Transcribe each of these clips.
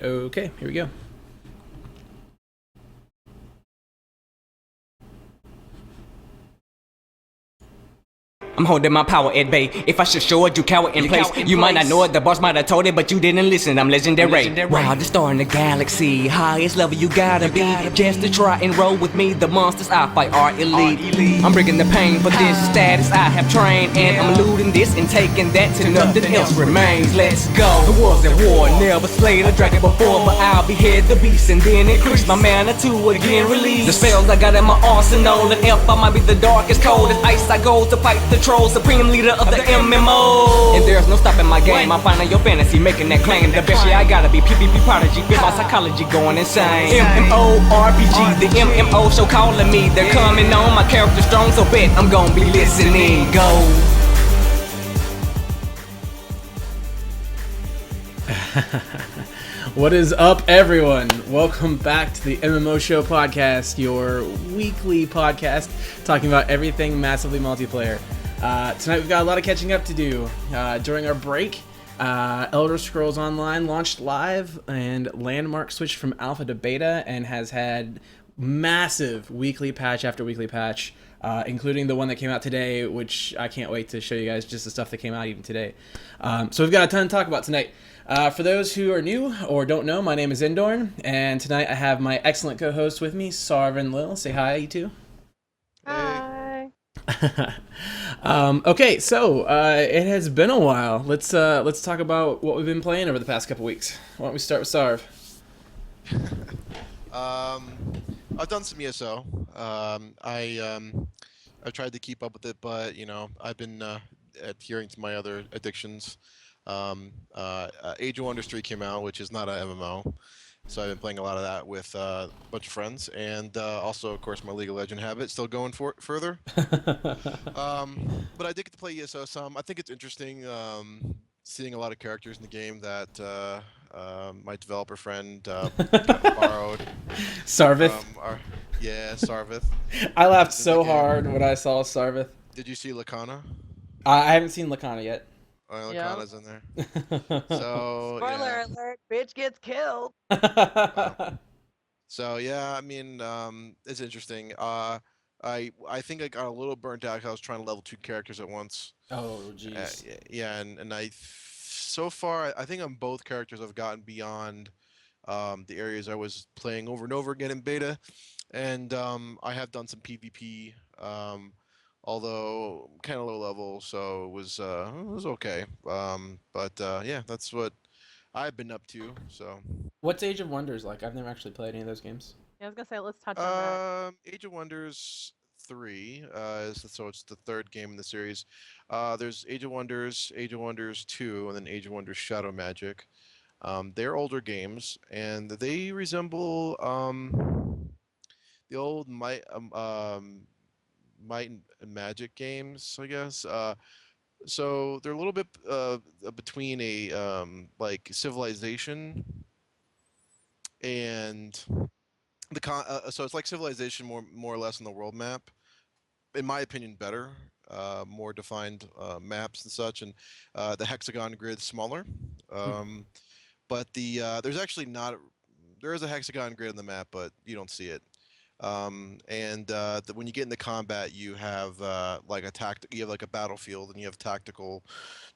Okay, here we go. I'm holding my power at bay. If I should show it, you cower in place. You might not know it, the boss might have told it, but you didn't listen. I'm legendary. Wow, the star in the galaxy. Highest level you gotta be. Just to try and roll with me. The monsters I fight are elite. I'm bringing the pain for this status I have trained. And I'm looting this and taking that till nothing else remains. Let's go. The war's at war. Never slayed a dragon before, but I'll behead the beast and then increase my mana to again release the spells I got in my arsenal. And F I might be the darkest, coldest ice I go to fight the troll, supreme leader of the MMO. And there's no stopping my game. I'm finding your fantasy, making that claim. The best, yeah, I gotta be PvP prodigy. With my psychology going insane. MMO RPG, the MMO show calling me. They're coming on, my character strong, so bet I'm gonna be listening. Go. What is up, everyone? Welcome back to the MMO Show podcast, your weekly podcast talking about everything massively multiplayer. Tonight we've got a lot of catching up to do. During our break, Elder Scrolls Online launched live, and Landmark switched from alpha to beta and has had massive weekly patch after weekly patch, including the one that came out today, which I can't wait to show you guys just the stuff that came out even today. So we've got a ton to talk about tonight. For those who are new or don't know, my name is Indorn, and tonight I have my excellent co-host with me, Sarv and Lil. Say hi, you two. Hi. Okay, so it has been a while. Let's talk about what we've been playing over the past couple weeks. Why don't we start with Sarv? I've done some ESO. I've tried to keep up with it, but I've been adhering to my other addictions. Age of Wonders 3 came out, which is not an MMO, so I've been playing a lot of that with a bunch of friends, and also, of course, my League of Legends habit still going further. But I did get to play ESO some. I think it's interesting seeing a lot of characters in the game that my developer friend borrowed. Sarvith. Sarvith. I laughed so hard when I saw Sarvith. Did you see Lakana? I haven't seen Lakana yet. Oh, Yep. Lakana's in there. So Spoiler alert, bitch gets killed. So yeah, I mean, it's interesting. I think I got a little burnt out because I was trying to level 2 characters at once. Oh, jeez. Yeah, and so far I think on both characters I've gotten beyond the areas I was playing over and over again in beta, and I have done some PvP, although kind of low level, so it was okay. But yeah, that's what I've been up to. So. What's Age of Wonders like? I've never actually played any of those games. Yeah, I was gonna say let's touch on that. Age of Wonders 3, so it's the third game in the series. There's Age of Wonders 2, and then Age of Wonders Shadow Magic. They're older games, and they resemble the old Might and Magic games, I guess. So they're a little bit between a like Civilization and so it's like Civilization more or less on the world map. In my opinion, better, more defined maps and such, and the hexagon grid smaller. But there's actually not. There is a hexagon grid on the map, but you don't see it. And when you get into combat, you have you have like a battlefield, and you have tactical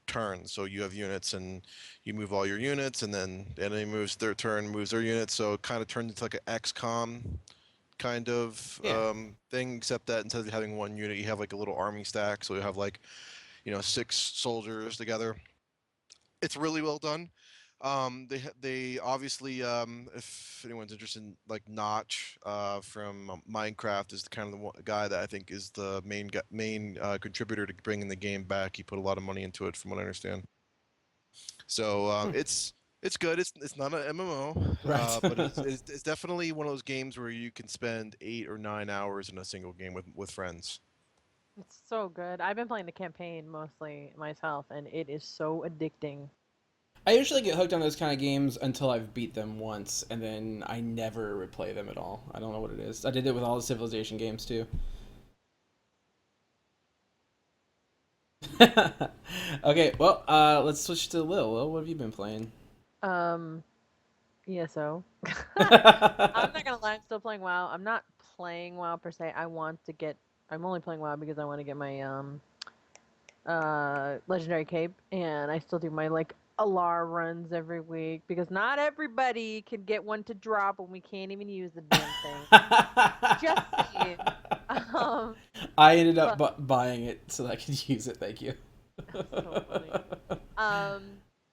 turns. So you have units, and you move all your units, and then the enemy moves their turn, moves their units. So it kind of turns into like an XCOM kind of thing, except that instead of having one unit, you have like a little army stack. So you have like 6 soldiers together. It's really well done. They obviously, if anyone's interested in like Notch from Minecraft, is the kind of the guy that I think is the main contributor to bringing the game back. He put a lot of money into it, from what I understand. So it's good. It's not an MMO, Right. but it's definitely one of those games where you can spend 8 or 9 hours in a single game with friends. It's so good. I've been playing the campaign mostly myself, and it is so addicting. I usually get hooked on those kind of games until I've beat them once, and then I never replay them at all. I don't know what it is. I did it with all the Civilization games, too. Okay, well, let's switch to Lil. Lil, what have you been playing? Um, ESO. I'm not gonna lie, I'm still playing WoW. I'm not playing WoW per se. I'm only playing WoW because I want to get my legendary cape, and I still do my like Alar runs every week because not everybody can get one to drop and we can't even use the damn thing. Just saying. Um, I ended up but buying it so that I could use it. Thank you. so funny. Um,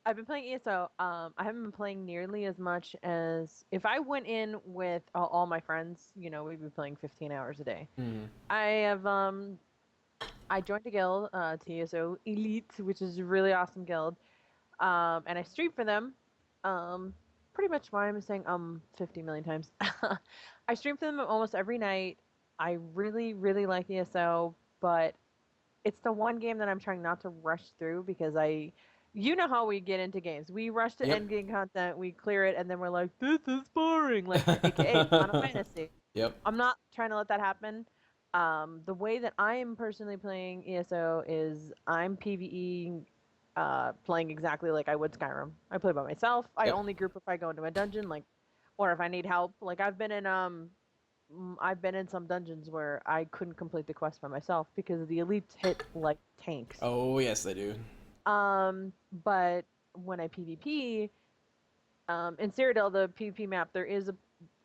I've been playing ESO. I haven't been playing nearly as much as if I went in with all my friends. You know, we'd be playing 15 hours a day. Mhm. I have I joined a guild, TSO Elite, which is a really awesome guild. And I stream for them. Um, Pretty much why I'm saying 50 million times. I stream for them almost every night. I really, really like ESO, but it's the one game that I'm trying not to rush through because you know how we get into games. We rush to Yep. end game content, we clear it, and then we're like, this is boring. Like, AKA Final Fantasy. Yep. I'm not trying to let that happen. The way that I am personally playing ESO is I'm PvE playing exactly like I would Skyrim. I play by myself. I Yep. only group if I go into a dungeon, like, or if I need help. Like I've been in some dungeons where I couldn't complete the quest by myself because the elites hit like tanks. Oh yes, they do. But when I PvP, in Cyrodiil, the PvP map, there is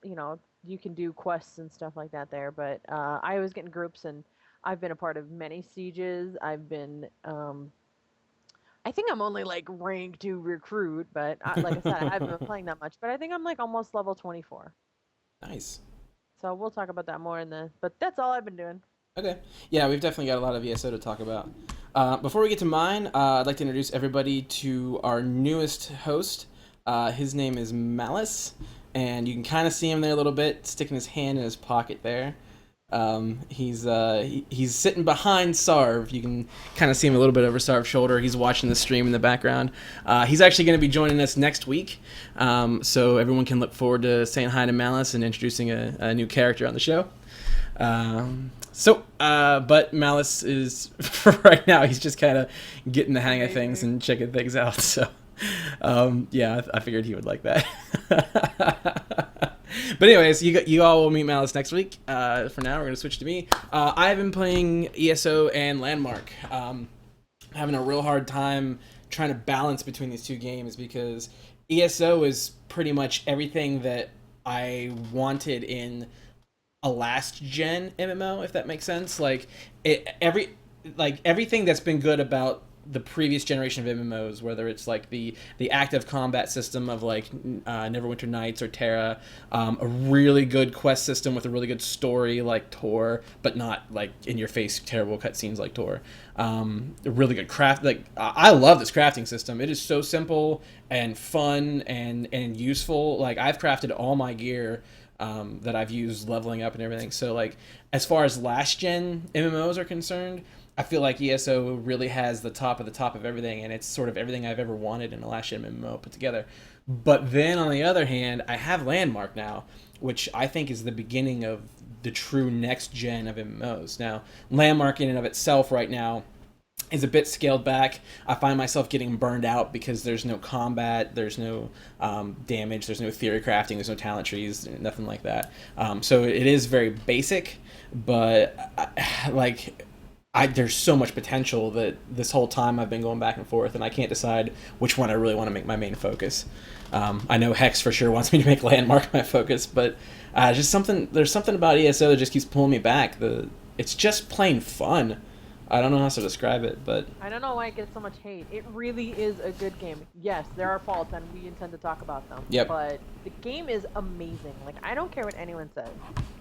you know, you can do quests and stuff like that there. But I always get in groups, and I've been a part of many sieges. I think I'm only like rank 2 recruit, but like I said, I haven't been playing that much. But I think I'm like almost level 24. Nice. So we'll talk about that more but that's all I've been doing. Okay. Yeah, we've definitely got a lot of ESO to talk about. Before we get to mine, I'd like to introduce everybody to our newest host. His name is Malice, and you can kind of see him there a little bit, sticking his hand in his pocket there. He's sitting behind Sarv. You can kind of see him a little bit over Sarv's shoulder. He's watching the stream in the background. He's actually going to be joining us next week, so everyone can look forward to saying hi to Malice and introducing a new character on the show. But Malice is, for right now, he's just kind of getting the hang of things and checking things out. So, yeah, I figured he would like that. But anyways, you all will meet Malice next week. For now, we're going to switch to me. I've been playing ESO and Landmark. Having a real hard time trying to balance between these two games because ESO is pretty much everything that I wanted in a last gen MMO, if that makes sense. Like everything that's been good about the previous generation of MMOs, whether it's like the active combat system of like Neverwinter Nights or Terra, a really good quest system with a really good story like Tor, but not like in your face terrible cutscenes like Tor. A really good craft. Like I love this crafting system. It is so simple and fun and useful. Like I've crafted all my gear that I've used leveling up and everything. So like as far as last gen MMOs are concerned, I feel like ESO really has the top of everything, and it's sort of everything I've ever wanted in a last gen MMO put together. But then on the other hand, I have Landmark now, which I think is the beginning of the true next gen of MMOs. Now, Landmark in and of itself right now is a bit scaled back. I find myself getting burned out because there's no combat, there's no damage, there's no theory crafting, there's no talent trees, nothing like that. So it is very basic, but there's so much potential that this whole time I've been going back and forth, and I can't decide which one I really want to make my main focus. I know Hex for sure wants me to make Landmark my focus, but there's something about ESO that just keeps pulling me back. It's just plain fun. I don't know how else to describe it, but I don't know why it gets so much hate. It really is a good game. Yes, there are faults, and we intend to talk about them. Yep. But the game is amazing. Like, I don't care what anyone says.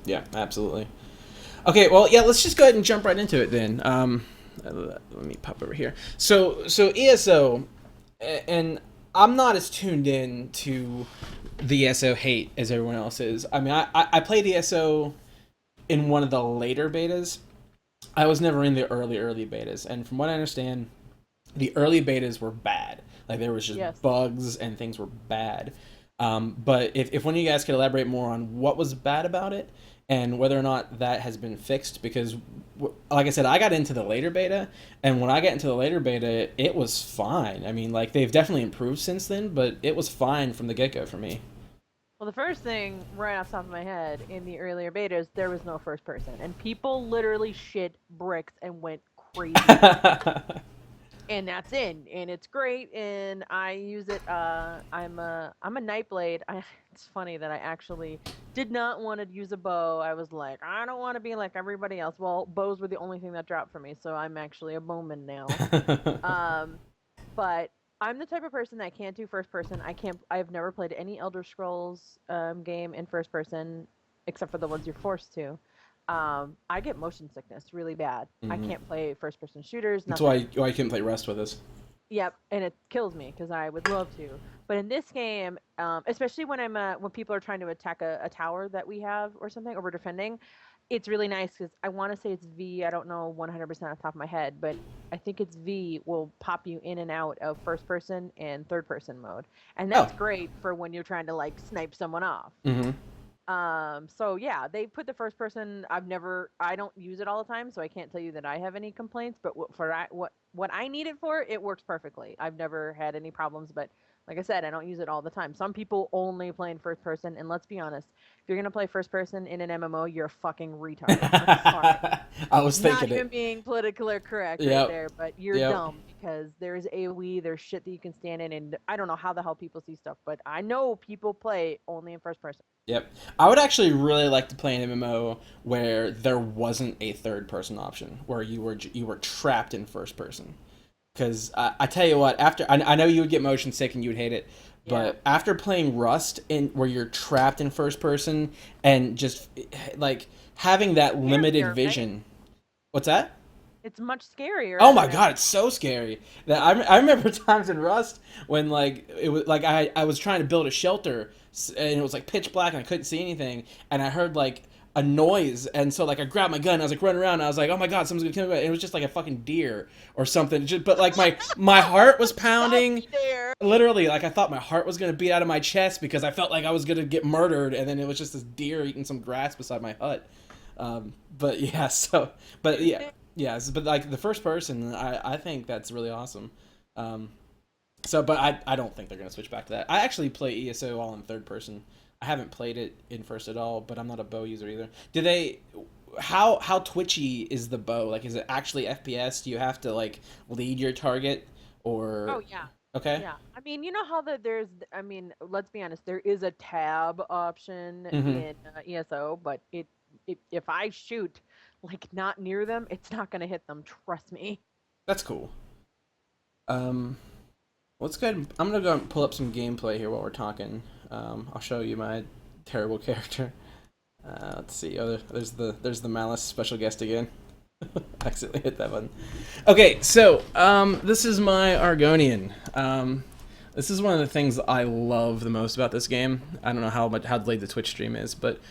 Yeah, absolutely. Okay, well, yeah, let's just go ahead and jump right into it then. Let me pop over here. So ESO, and I'm not as tuned in to the ESO hate as everyone else is. I mean, I played ESO in one of the later betas. I was never in the early betas, and from what I understand, the early betas were bad. Like there was just bugs and things were bad. But if one of you guys could elaborate more on what was bad about it and whether or not that has been fixed, because like I said, I got into the later beta, and when I got into the later beta, it was fine. I mean, like they've definitely improved since then, but it was fine from the get-go for me. Well, the first thing right off the top of my head in the earlier betas, there was no first person, and people literally shit bricks and went crazy. And that's in, and it's great, and I use it. I'm a Nightblade. It's funny that I actually did not want to use a bow. I was like, I don't want to be like everybody else. Well, bows were the only thing that dropped for me, so I'm actually a bowman now. Um, but I'm the type of person that can't do first person. I can't. I've never played any Elder Scrolls game in first person, except for the ones you're forced to. I get motion sickness really bad. I can't play first person shooters. That's Nothing. why you couldn't play Rust with us. Yep, and it kills me because I would love to. But in this game, especially when when people are trying to attack a tower that we have or something, or we're defending, it's really nice because I want to say it's V. I don't know 100% off the top of my head, but I think it's V will pop you in and out of first person and third person mode, and that's Oh. great for when you're trying to like snipe someone off. Mm-hmm. So yeah, they put the first person. I don't use it all the time, so I can't tell you that I have any complaints. But what I need it for, it works perfectly. I've never had any problems. But like I said, I don't use it all the time. Some people only play in first person, and let's be honest, if you're gonna play first person in an MMO, you're a fucking retard. I'm sorry. I was Not thinking even it. being politically correct Yep. right there, but you're Yep. dumb because there's AoE, there's shit that you can stand in, and I don't know how the hell people see stuff, but I know people play only in first person. Yep. I would actually really like to play an MMO where there wasn't a third person option, where you were trapped in first person. Because I tell you what, after I know you would get motion sick and you would hate it, but after playing Rust, in where you're trapped in first person and just like having that limited Scarier, vision. right? What's that? It's much scarier. Oh my isn't it? god, it's so scary. That I remember times in Rust when like it was like I was trying to build a shelter and it was like pitch black and I couldn't see anything and I heard like a noise and so like I grabbed my gun and I was like running around and I was like, oh my god, someone's gonna kill me, and it was just like a fucking deer or something. But like my heart was pounding. There. Literally, like I thought my heart was gonna beat out of my chest because I felt like I was gonna get murdered, and then it was just this deer eating some grass beside my hut. But yeah, but like the first person, I think that's really awesome. But I don't think they're gonna switch back to that. I actually play ESO all in third person. I haven't played it in first at all, but I'm not a bow user either. Do they? How twitchy is the bow? Like, is it actually FPS? Do you have to like lead your target, or? Oh yeah. Okay. Yeah. I mean, you know how there's. I mean, let's be honest. There is a tab option in ESO, but if I shoot like not near them, it's not gonna hit them. Trust me. That's cool. Let's go ahead. I'm gonna go and pull up some gameplay here while we're talking. I'll show you my terrible character. Let's see. Oh, there's the Malice special guest again. Accidentally hit that button. Okay, so this is my Argonian. This is one of the things I love the most about this game. I don't know how delayed the Twitch stream is, but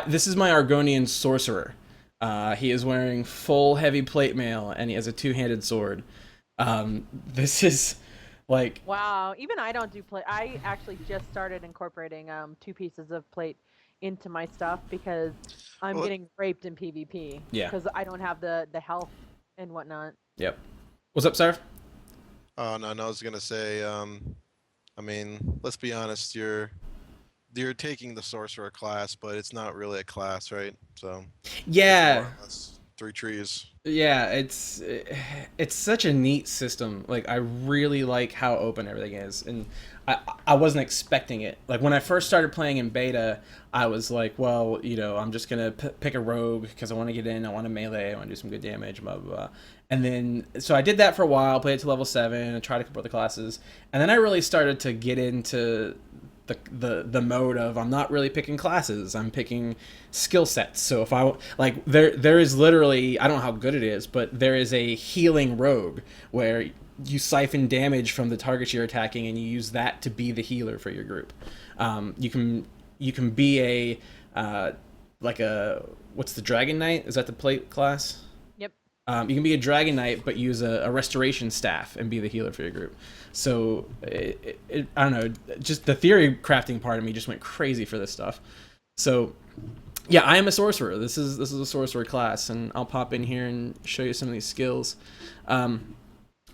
this is my Argonian sorcerer. He is wearing full heavy plate mail and he has a two-handed sword. This is like, Wow. Even I don't do plate. I actually just started incorporating 2 pieces of plate into my stuff because I'm Well, getting raped in PvP. Yeah. Because I don't have the health and whatnot. yep. What's up, Sarv? Oh no, I was gonna say, I mean, let's be honest, you're taking the sorcerer class, but it's not really a class, right? So Yeah. that's 3 trees. Yeah, it's such a neat system. Like I really like how open everything is, and I wasn't expecting it. Like when I first started playing in beta, I was like, well, I'm just gonna pick a rogue because I want to get in, I want to melee, I want to do some good damage, blah blah blah. And then so I did that for a while, played it to level 7, and tried a couple other classes, and then I really started to get into the mode of I'm not really picking classes, I'm picking skill sets. So if I like there is literally, I don't know how good it is, but there is a healing rogue where you siphon damage from the targets you're attacking and you use that to be the healer for your group. You can be like a what's the Dragon Knight, is that the plate class? Yep. You can be a Dragon Knight, but use a restoration staff and be the healer for your group. So, I don't know, just the theory crafting part of me just went crazy for this stuff. So, yeah, I am a sorcerer. This is a sorcerer class, and I'll pop in here and show you some of these skills.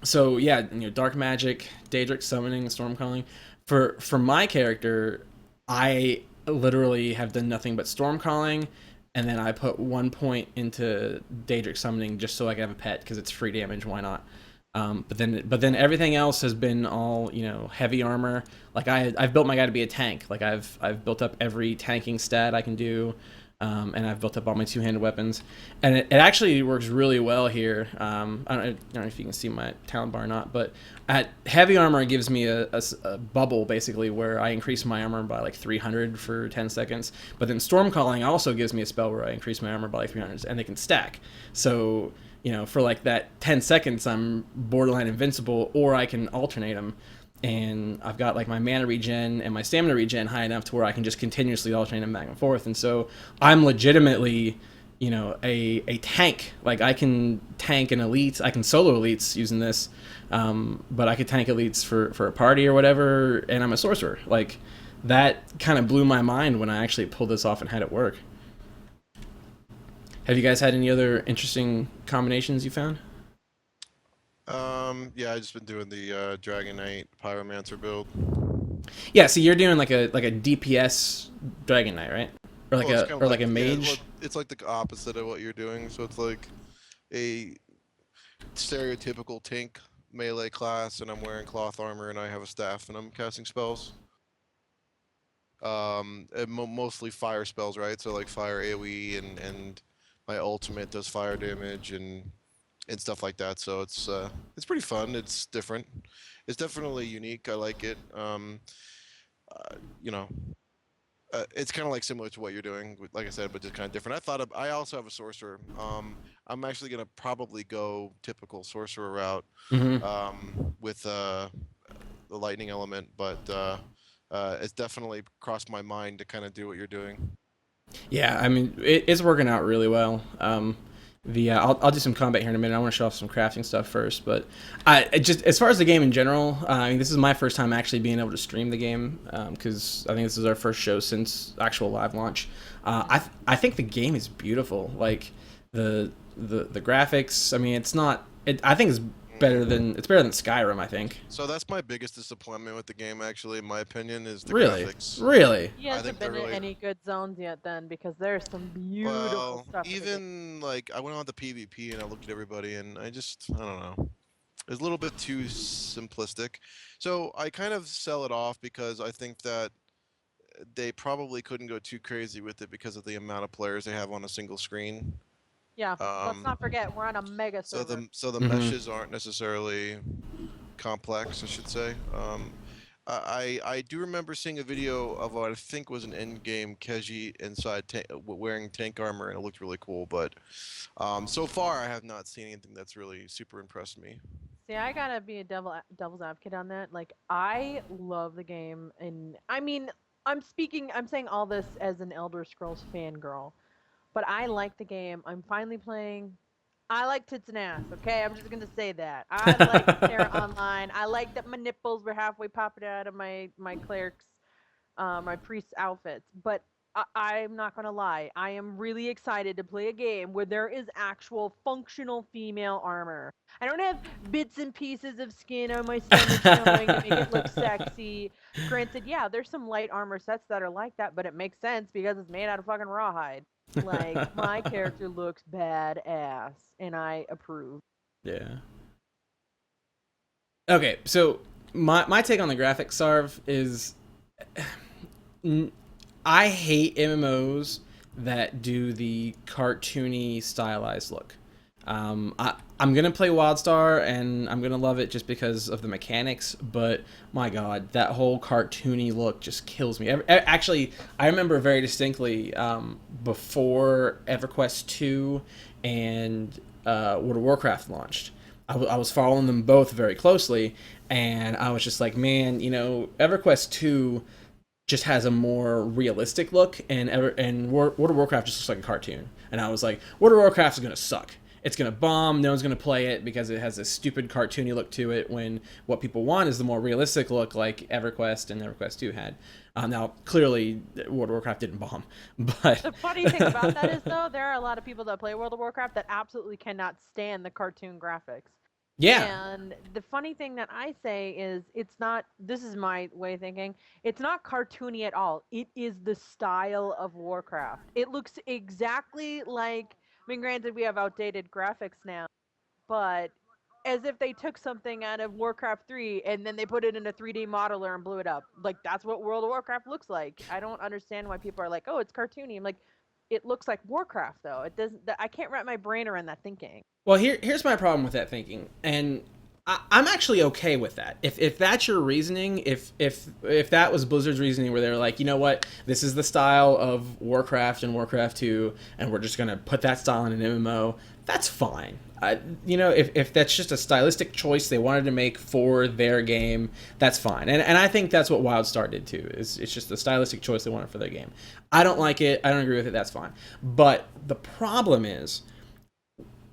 So, yeah, dark magic, Daedric summoning, storm calling. for my character, I literally have done nothing but storm calling, and then I put 1 point into Daedric summoning just so I can have a pet because it's free damage. Why not? But then everything else has been all heavy armor. Like I've built my guy to be a tank. Like I've built up every tanking stat I can do. And I've built up all my two-handed weapons, and it actually works really well here. I don't know if you can see my talent bar or not, but at heavy armor, it gives me a bubble basically where I increase my armor by like 300 for 10 seconds. But then storm calling also gives me a spell where I increase my armor by like 300, and they can stack. So for like that 10 seconds, I'm borderline invincible, or I can alternate them. And I've got like my mana regen and my stamina regen high enough to where I can just continuously alternate them back and forth. And so I'm legitimately, a tank. Like I can tank an elite. I can solo elites using this, but I could tank elites for a party or whatever. And I'm a sorcerer. Like that kind of blew my mind when I actually pulled this off and had it work. Have you guys had any other interesting combinations you found? Yeah, I just been doing the Dragon Knight Pyromancer build. Yeah, so you're doing like a DPS Dragon Knight, right? Or like a mage. Yeah, it's like the opposite of what you're doing. So it's like a stereotypical tank melee class, and I'm wearing cloth armor, and I have a staff, and I'm casting spells. And mostly fire spells, right? So like fire AoE, and my ultimate does fire damage and stuff like that. So it's pretty fun. It's different. It's definitely unique. I like it. You know, it's kind of like similar to what you're doing, like I said, but just kind of different. I also have a sorcerer. I'm actually gonna probably go typical sorcerer route with the lightning element, but it's definitely crossed my mind to kind of do what you're doing. Yeah, I mean it's working out really well. I'll do some combat here in a minute. I want to show off some crafting stuff first, but just as far as the game in general, I mean, this is my first time actually being able to stream the game because I think this is our first show since actual live launch. I think the game is beautiful. Like the graphics. I mean, it's not. I think it's better than Skyrim. I think. So that's my biggest disappointment with the game, actually, in my opinion, is the Really, graphics. really. He hasn't been in any good zones yet, then, because there's some beautiful stuff. Even like I went on the PvP and I looked at everybody, and I don't know. It's a little bit too simplistic. So I kind of sell it off because I think that they probably couldn't go too crazy with it because of the amount of players they have on a single screen. Yeah, let's not forget we're on a mega server. So the meshes aren't necessarily complex, I should say. I do remember seeing a video of what I think was an end-game Keji inside wearing tank armor, and it looked really cool. But so far, I have not seen anything that's really super impressed me. See, I gotta be a devil's advocate on that. Like, I love the game, and I mean, I'm saying all this as an Elder Scrolls fangirl. But I like the game. I'm finally playing. I like tits and ass, okay? I'm just going to say that. I like Terra Online. I like that my nipples were halfway popping out of my cleric's, my priest's outfits. But I'm not going to lie. I am really excited to play a game where there is actual functional female armor. I don't have bits and pieces of skin on my stomach showing to make it look sexy. Granted, yeah, there's some light armor sets that are like that, but it makes sense because it's made out of fucking rawhide. Like, my character looks badass, and I approve. Yeah. Okay, so my take on the graphics, Sarv, is I hate MMOs that do the cartoony stylized look. I'm gonna play WildStar and I'm gonna love it just because of the mechanics, but my god, that whole cartoony look just kills me. Actually, I remember very distinctly before EverQuest 2 and World of Warcraft launched. I was following them both very closely, and I was just like, man, EverQuest 2 just has a more realistic look, and World of Warcraft just looks like a cartoon. And I was like, World of Warcraft is gonna suck. It's going to bomb. No one's going to play it because it has this stupid cartoony look to it, when what people want is the more realistic look like EverQuest and EverQuest 2 had. Now, clearly, World of Warcraft didn't bomb. But the funny thing about that is, though, there are a lot of people that play World of Warcraft that absolutely cannot stand the cartoon graphics. Yeah. And the funny thing that I say is it's not, this is my way of thinking, it's not cartoony at all. It is the style of Warcraft. It looks exactly like, I mean, granted, we have outdated graphics now, but as if they took something out of Warcraft 3 and then they put it in a 3D modeler and blew it up. Like, that's what World of Warcraft looks like. I don't understand why people are like, oh, it's cartoony. I'm like, it looks like Warcraft, though. It doesn't, I can't wrap my brain around that thinking. Well, here's my problem with that thinking, and I'm actually okay with that. If that's your reasoning, if that was Blizzard's reasoning, where they're like, you know what, this is the style of Warcraft and Warcraft 2, and we're just gonna put that style in an MMO, that's fine. If that's just a stylistic choice they wanted to make for their game, that's fine. And I think that's what WildStar did too. It's just a stylistic choice they wanted for their game. I don't like it. I don't agree with it. That's fine. But the problem is,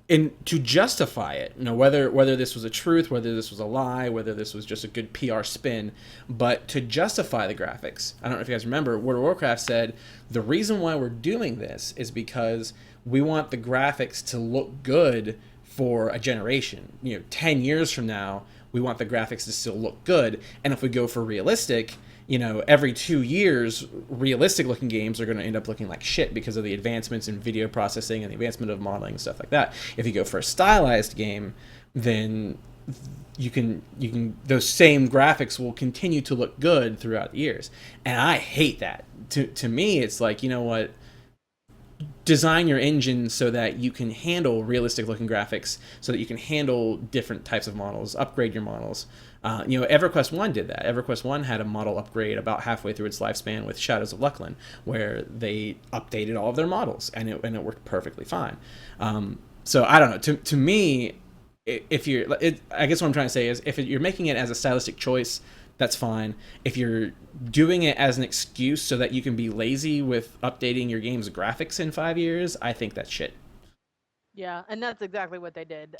to justify it, whether this was a truth, whether this was a lie, whether this was just a good PR spin, but to justify the graphics, I don't know if you guys remember, World of Warcraft said the reason why we're doing this is because we want the graphics to look good for a generation. 10 years from now, we want the graphics to still look good, and if we go for realistic, every 2 years, realistic looking games are going to end up looking like shit because of the advancements in video processing and the advancement of modeling and stuff like that. If you go for a stylized game, then you can those same graphics will continue to look good throughout the years. And I hate that. To me, it's like, you know what? Design your engine so that you can handle realistic looking graphics, so that you can handle different types of models, upgrade your models. EverQuest 1 did that. EverQuest 1 had a model upgrade about halfway through its lifespan with Shadows of Luclin, where they updated all of their models, and it worked perfectly fine. So I don't know. To me, I guess what I'm trying to say is, if you're making it as a stylistic choice, that's fine. If you're doing it as an excuse so that you can be lazy with updating your game's graphics in 5 years, I think that's shit. Yeah, and that's exactly what they did.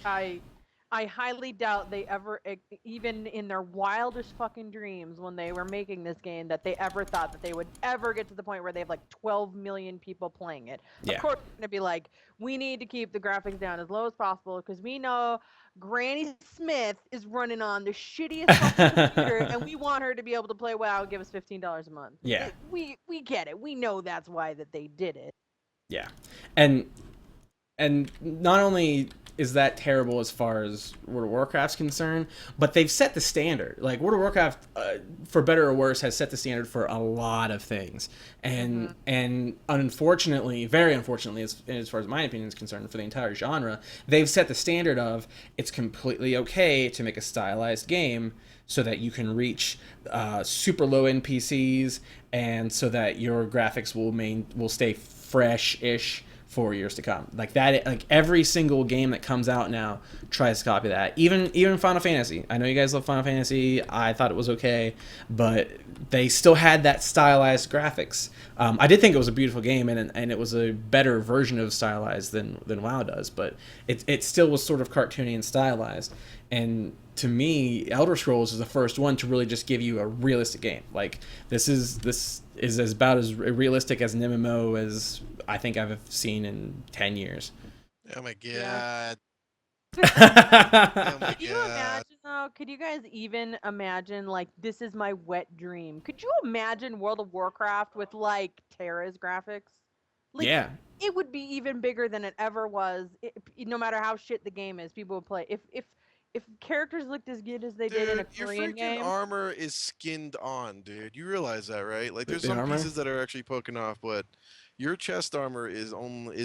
I highly doubt they ever, even in their wildest fucking dreams when they were making this game, that they ever thought that they would ever get to the point where they have like 12 million people playing it. Yeah. Of course, they're going to be like, we need to keep the graphics down as low as possible because we know Granny Smith is running on the shittiest fucking computer and we want her to be able to play WoW and give us $15 a month. Yeah. We get it. We know that's why that they did it. Yeah. And not only is that terrible as far as World of Warcraft's concerned, but they've set the standard. Like, World of Warcraft, for better or worse, has set the standard for a lot of things. And unfortunately, very unfortunately, as far as my opinion is concerned, for the entire genre, they've set the standard of it's completely okay to make a stylized game so that you can reach super low NPCs, and so that your graphics will stay fresh-ish for years to come. Like that, like every single game that comes out now tries to copy that. Even Final Fantasy. I know you guys love Final Fantasy. I thought it was okay, but they still had that stylized graphics. I did think it was a beautiful game, and it was a better version of stylized than WoW does, but it still was sort of cartoony and stylized. And to me, Elder Scrolls is the first one to really just give you a realistic game. Like, this is as about as realistic as an MMO as I think I've seen in 10 years. Oh my god. Yeah. Oh my Could you god. imagine though? Could you guys even imagine, like, this is my wet dream? Could you imagine World of Warcraft with like Terra's graphics? Like, Yeah. it would be even bigger than it ever was. No matter how shit the game is, people would play. If characters looked as good as they did in a Dude, your Korean freaking game, armor is skinned on, dude. You realize that, right? Like, there's The some armor? pieces that are actually poking off, but your chest armor is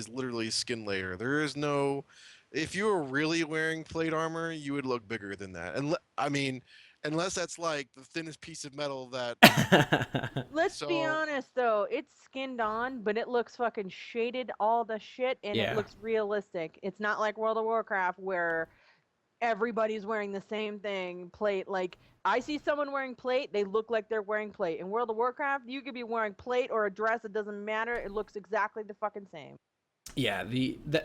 literally skin layer. There is no. If you were really wearing plate armor, you would look bigger than that. And I mean, unless that's like the thinnest piece of metal that. let's be So- honest though, it's skinned on, but it looks fucking shaded all the shit, and Yeah. it looks realistic. It's not like World of Warcraft where everybody's wearing the same thing, plate. Like, I see someone wearing plate, they look like they're wearing plate. In World of Warcraft, you could be wearing plate or a dress, it doesn't matter. It looks exactly the fucking same. Yeah,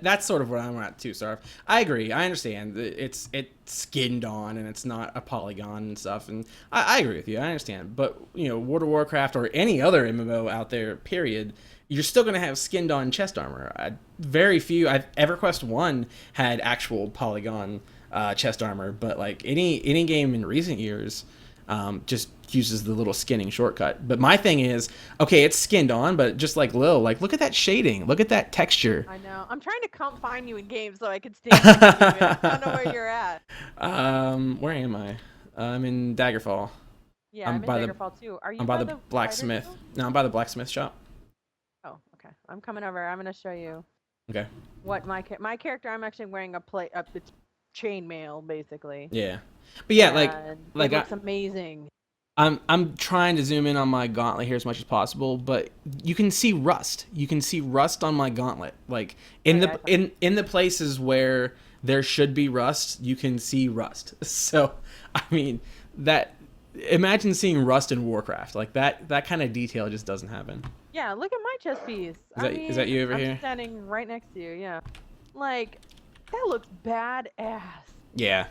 that's sort of what I'm at too, Sarv. I agree. I understand. It's skinned on and it's not a polygon and stuff, and I agree with you. I understand. But World of Warcraft or any other MMO out there, period, you're still gonna have skinned on chest armor. Very few. EverQuest 1 had actual polygon chest armor, but like any game in recent years just uses the little skinning shortcut. But my thing is, okay, it's skinned on, but just like Lil, like look at that shading, look at that texture. I know. I'm trying to come find you in games so I can stand you. I don't know where you're at. Where am I? I'm in Daggerfall. Yeah, I'm I'm in by the Daggerfall too. Are you I'm by the fighter blacksmith. still? No, I'm by the blacksmith shop. Oh, okay. I'm coming over. I'm gonna show you Okay. what my character. I'm actually wearing it's chainmail basically. Yeah. But yeah, And like it looks amazing. I'm trying to zoom in on my gauntlet here as much as possible, but you can see rust. You can see rust on my gauntlet. Like in Oh, yeah, in the places where there should be rust, you can see rust. So, I mean, that imagine seeing rust in Warcraft. Like that kind of detail just doesn't happen. Yeah, look at my chest piece. Is that you over I'm here? standing right next to you. Yeah, like that looks badass. Yeah.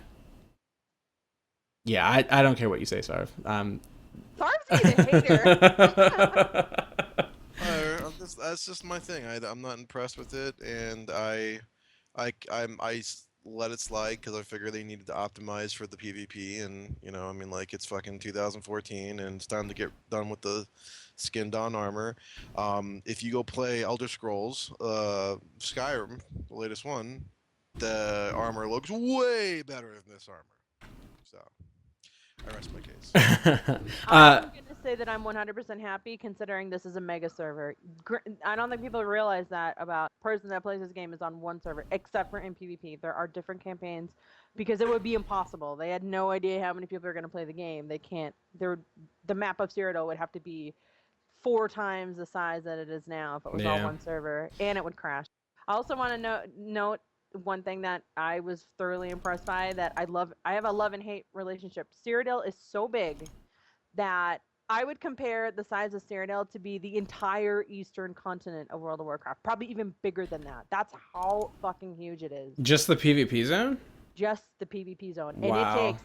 Yeah, I don't care what you say, Sarv. Sarv's a hater. That's just my thing. I'm not impressed with it, and let it slide because I figure they needed to optimize for the PvP, and I mean, like it's fucking 2014, and it's time to get done with the skinned on armor. If you go play Elder Scrolls, Skyrim, the latest one, the armor looks way better than this armor. So I rest my case. I'm gonna say that I'm 100% happy considering this is a mega server. I don't think people realize that about person that plays this game is on one server, except for in PvP. There are different campaigns because it would be impossible. They had no idea how many people are gonna play the game. They can't. The map of Cyrodiil would have to be 4 times the size that it is now if it was all one server, and it would crash. I also want to note one thing that I was thoroughly impressed by that I have a love and hate relationship. Cyrodiil is so big that I would compare the size of Cyrodiil to be the entire eastern continent of World of Warcraft. Probably even bigger than that. That's how fucking huge it is. Just the PvP zone? Just the PvP zone. Wow. And it takes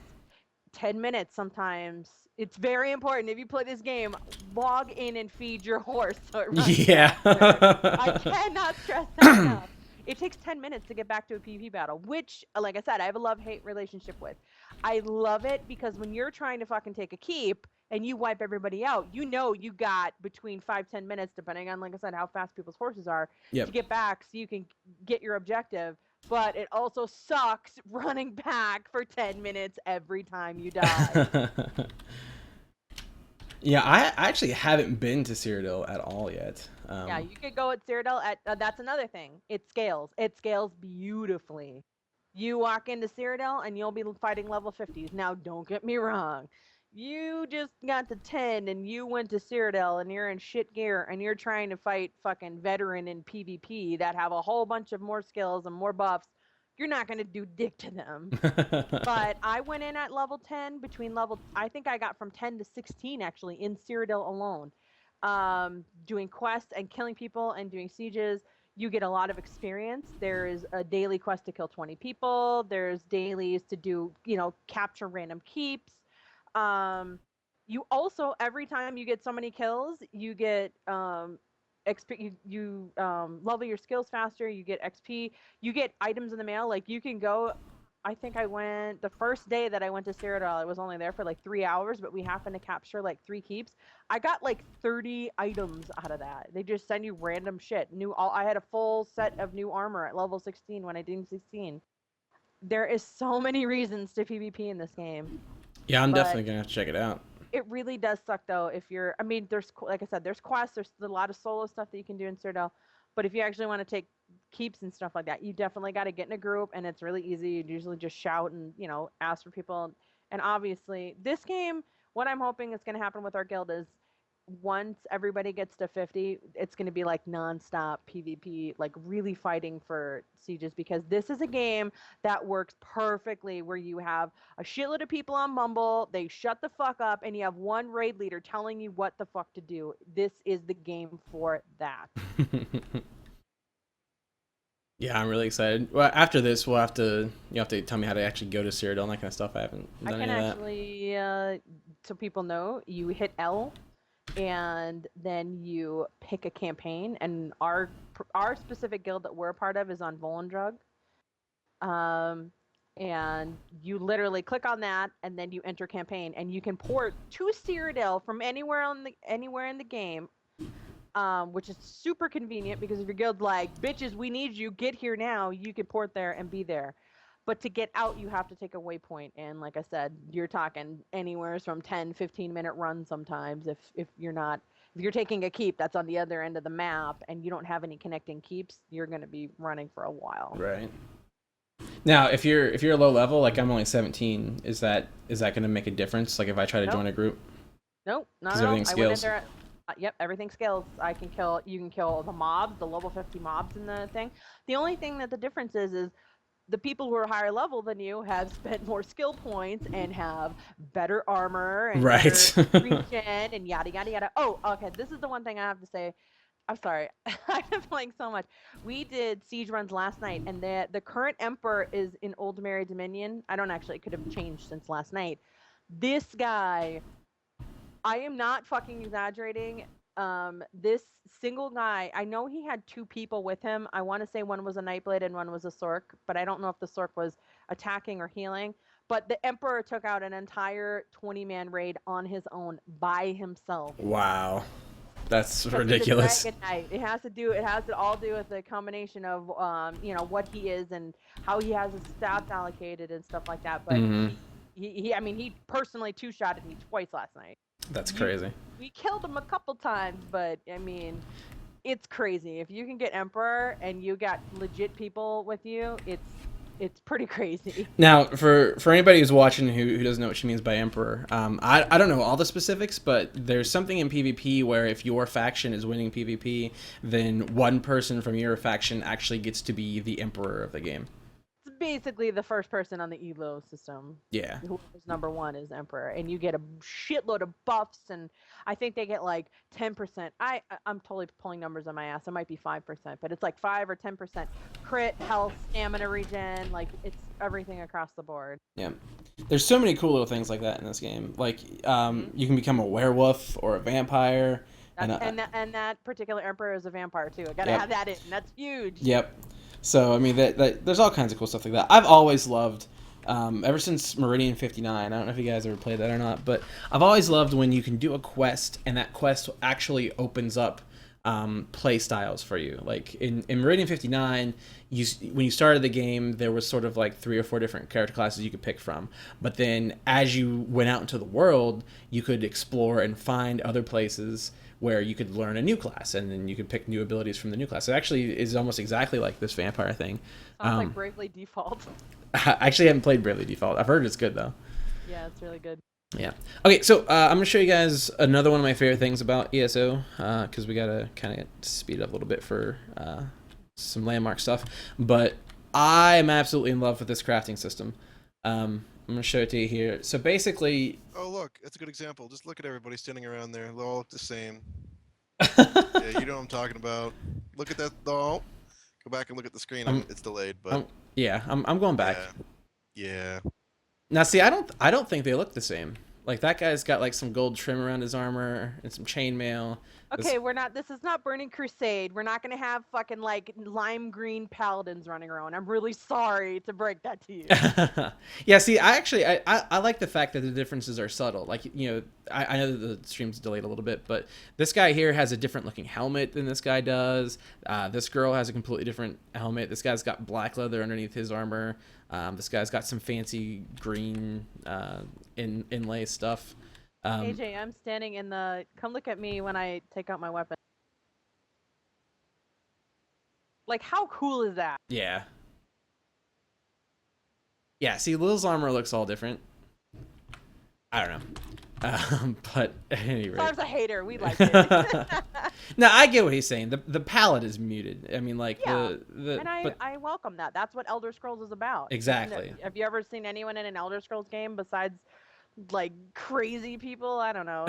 10 minutes sometimes. It's very important. If you play this game, log in and feed your horse so it runs faster. I cannot stress that enough. It takes 10 minutes to get back to a PvP battle, which, like I said, I have a love-hate relationship with. I love it because when you're trying to fucking take a keep and you wipe everybody out, you got between 5-10 minutes, depending on, like I said, how fast people's horses are, to get back so you can get your objective. But it also sucks running back for 10 minutes every time you die. Yeah, I actually haven't been to Cyrodiil at all yet. Yeah, you could go at Cyrodiil. That's another thing. It scales. It scales beautifully. You walk into Cyrodiil and you'll be fighting level 50s. Now, don't get me wrong. You just got to 10 and you went to Cyrodiil and you're in shit gear and you're trying to fight fucking veteran in PvP that have a whole bunch of more skills and more buffs. You're not going to do dick to them. But I went in at level 10 I think I got from 10 to 16 actually in Cyrodiil alone. Doing quests and killing people and doing sieges. You get a lot of experience. There's a daily quest to kill 20 people. There's dailies to do, capture random keeps. You also, every time you get so many kills, you get XP. You level your skills faster. You get XP. You get items in the mail. Like you can go. I think I went the first day that I went to Cyrodiil. I was only there for like 3 hours, but we happened to capture like 3 keeps. I got like 30 items out of that. They just send you random shit. I had a full set of new armor at level 16 when I did 16. There is so many reasons to PvP in this game. Yeah, I'm definitely gonna have to check it out. It really does suck though if you're. I mean, there's, like I said, there's quests. There's a lot of solo stuff that you can do in Cyrodiil. But if you actually want to take keeps and stuff like that, you definitely got to get in a group, and it's really easy. You usually just shout and ask for people. And obviously, this game, what I'm hoping is going to happen with our guild is once everybody gets to 50, it's going to be like nonstop PvP, like really fighting for sieges, because this is a game that works perfectly where you have a shitload of people on Mumble, they shut the fuck up, and you have one raid leader telling you what the fuck to do. This is the game for that. Yeah, I'm really excited. Well, after this, you'll have to tell me how to actually go to Cyrodiil and that kind of stuff. I haven't done any of that. I can actually, so people know, you hit L, and then you pick a campaign, and our specific guild that we're a part of is on Volendrug. and you literally click on that, and then you enter campaign, and you can port to Cyrodiil from anywhere in the game, which is super convenient because if your guild's like, bitches, we need you, get here now, you can port there and be there. But to get out, you have to take a waypoint, and like I said, you're talking anywhere from 10-15 minute runs sometimes if you're taking a keep that's on the other end of the map and you don't have any connecting keeps, you're going to be running for a while. Right. Now, if you're low level, like I'm only 17, is that going to make a difference? Like if I try to join a group? Nope, not 'Cause at all. everything I went in scales? there. Yep, everything scales. You can kill the mobs, the level 50 mobs in the thing. The only thing that the difference is the people who are higher level than you have spent more skill points and have better armor and Right. better regen and yada yada yada. Oh, okay. This is the one thing I have to say. I'm sorry. I've been playing so much. We did siege runs last night, and the current emperor is in Old Mary Dominion. I don't actually, it could have changed since last night. This guy, I am not fucking exaggerating. This single guy, I know he had two people with him. I want to say one was a Nightblade and one was a Sork, but I don't know if the Sork was attacking or healing. But the Emperor took out an entire 20-man raid on his own by himself. Wow. That's Because ridiculous. he's a Dragon Knight. It has to all do with the combination of what he is and how he has his stats allocated and stuff like that. But I mean, he personally two-shotted me twice last night. That's crazy. We killed him a couple times, but I mean, it's crazy. If you can get Emperor and you got legit people with you, it's pretty crazy. Now, for anybody who's watching who doesn't know what she means by Emperor, I don't know all the specifics, but there's something in PvP where if your faction is winning PvP, then one person from your faction actually gets to be the Emperor of the game. It's basically the first person on the Elo system. Yeah. Whoever's number one is Emperor, and you get a shitload of buffs, and I think they get like 10%. I'm totally pulling numbers on my ass. It might be 5%, but it's like 5 or 10% crit, health, stamina regen. Like it's everything across the board. Yeah. There's so many cool little things like that in this game. Like you can become a werewolf or a vampire. And that particular Emperor is a vampire too. I gotta have that in. That's huge. Yep. So I mean, that there's all kinds of cool stuff like that. I've always loved, ever since Meridian 59. I don't know if you guys ever played that or not, but I've always loved when you can do a quest and that quest actually opens up play styles for you. Like in Meridian 59, when you started the game, there was sort of like 3 or 4 different character classes you could pick from. But then as you went out into the world, you could explore and find other places where you could learn a new class, and then you could pick new abilities from the new class. It actually is almost exactly like this vampire thing. Sounds like Bravely Default. I actually haven't played Bravely Default. I've heard it's good though. Yeah, it's really good. Yeah. Okay, so I'm gonna show you guys another one of my favorite things about ESO, because we gotta kind of speed it up a little bit for some landmark stuff. But I'm absolutely in love with this crafting system. I'm gonna show it to you here. So basically, Oh, look, that's a good example. Just look at everybody standing around there. They all look the same. Yeah, you know what I'm talking about. Look at that. Oh, go back and look at the screen. It's delayed, but I'm going back. Yeah. Now, see, I don't think they look the same. Like that guy's got like some gold trim around his armor and some chainmail. Okay, this is not Burning Crusade. We're not gonna have fucking like lime green paladins running around. I'm really sorry to break that to you. Yeah, see, I like the fact that the differences are subtle. Like, you know, I know that the stream's delayed a little bit, but this guy here has a different looking helmet than this guy does. This girl has a completely different helmet. This guy's got black leather underneath his armor. This guy's got some fancy green inlay stuff. AJ, I'm standing in the. Come look at me when I take out my weapon. Like, how cool is that? Yeah. Yeah, see, Lil's armor looks all different. I don't know. But at any rate. Sarv's a hater. We like it. No, I get what he's saying. The palette is muted. I mean, like, yeah. I welcome that. That's what Elder Scrolls is about. Exactly. Have you ever seen anyone in an Elder Scrolls game besides like crazy people? I don't know.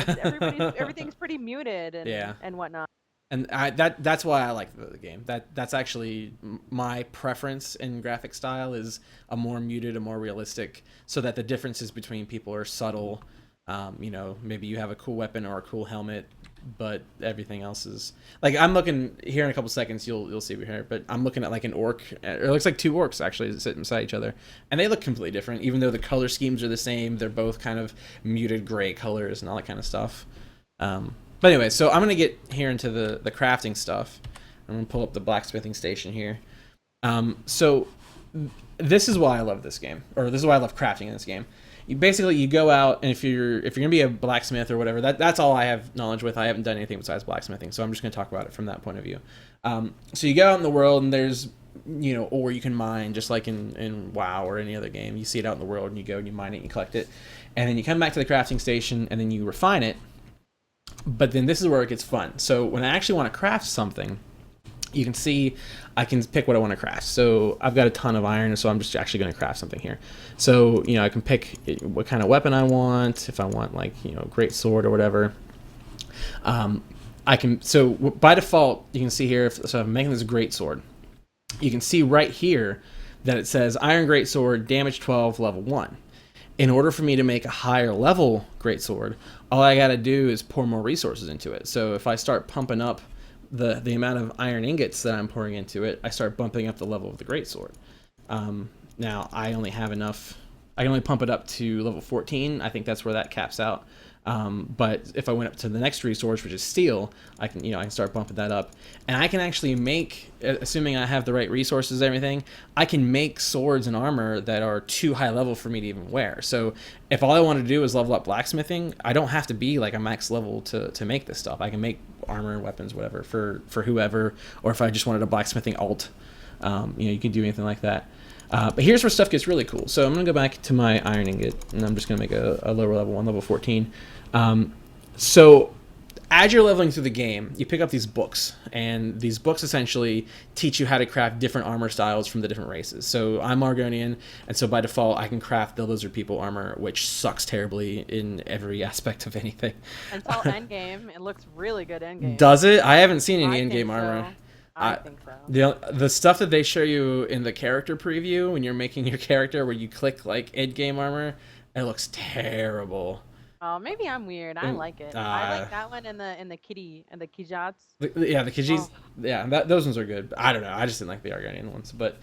Everything's pretty muted and whatnot. And that's why I like the game. That's actually my preference in graphic style, is a more muted, a more realistic, so that the differences between people are subtle. You know, maybe you have a cool weapon or a cool helmet, but everything else is like, I'm looking here in a couple seconds. You'll see me here, but I'm looking at like an orc. It looks like two orcs actually sitting beside each other, and they look completely different. Even though the color schemes are the same, they're both kind of muted gray colors and all that kind of stuff. But anyway, so I'm gonna get here into the crafting stuff. I'm gonna pull up the blacksmithing station here. So this is why I love this game, or this is why I love crafting in this game. You go out, and if you're gonna be a blacksmith or whatever, that's all I have knowledge with. I haven't done anything besides blacksmithing, so I'm just gonna talk about it from that point of view. So you go out in the world, and there's ore you can mine, just like in WoW or any other game. You see it out in the world, and you go and you mine it, and you collect it, and then you come back to the crafting station, and then you refine it. But then this is where it gets fun. So when I actually want to craft something, you can see I can pick what I want to craft. So I've got a ton of iron, so I'm just actually going to craft something here. So, I can pick what kind of weapon I want, if I want like, great sword or whatever. So by default, you can see here, so I'm making this great sword. You can see right here that it says Iron Great Sword, damage 12, level 1. In order for me to make a higher level greatsword, all I got to do is pour more resources into it. So if I start pumping up the amount of iron ingots that I'm pouring into it, I start bumping up the level of the greatsword. Now I only have enough. I can only pump it up to level 14. I think that's where that caps out. But if I went up to the next resource, which is steel, I can start bumping that up, and I can actually make, assuming I have the right resources and everything, I can make swords and armor that are too high level for me to even wear. So if all I want to do is level up blacksmithing, I don't have to be like a max level to make this stuff. I can make armor and weapons, whatever, for whoever, or if I just wanted a blacksmithing alt, you can do anything like that. But here's where stuff gets really cool. So I'm going to go back to my iron ingot, and I'm just going to make a lower level one, level 14. So as you're leveling through the game, you pick up these books, and these books essentially teach you how to craft different armor styles from the different races. So I'm Argonian, and so by default, I can craft the lizard people armor, which sucks terribly in every aspect of anything. Until endgame, it looks really good endgame. Does it? I haven't seen any I endgame think armor. so. I think so. The stuff that they show you in the character preview when you're making your character, where you click like endgame armor, it looks terrible. Oh, maybe I'm weird. I like it. I like that one and the kitty and the Kijats. The Kijis. Oh. Yeah, those ones are good. I don't know. I just didn't like the Argonian ones. But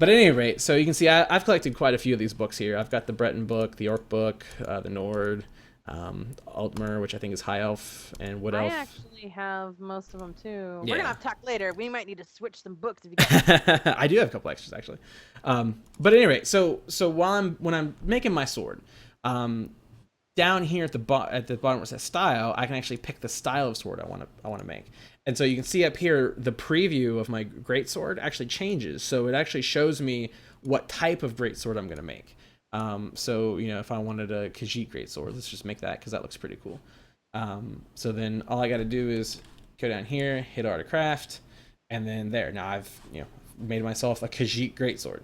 at any rate, so you can see I've collected quite a few of these books here. I've got the Breton book, the Orc book, the Nord, Altmer, which I think is High Elf, and Wood Elf. I actually have most of them too. Yeah. We're gonna have to talk later. We might need to switch some books if you got I do have a couple extras actually. But at any rate, so when I'm making my sword, down here at the bottom where it says style, I can actually pick the style of sword I want to make. And so you can see up here the preview of my greatsword actually changes. So it actually shows me what type of greatsword I'm going to make. So if I wanted a Khajiit greatsword, let's just make that because that looks pretty cool. So then all I got to do is go down here, hit Art of Craft, and then there. Now I've made myself a Khajiit greatsword.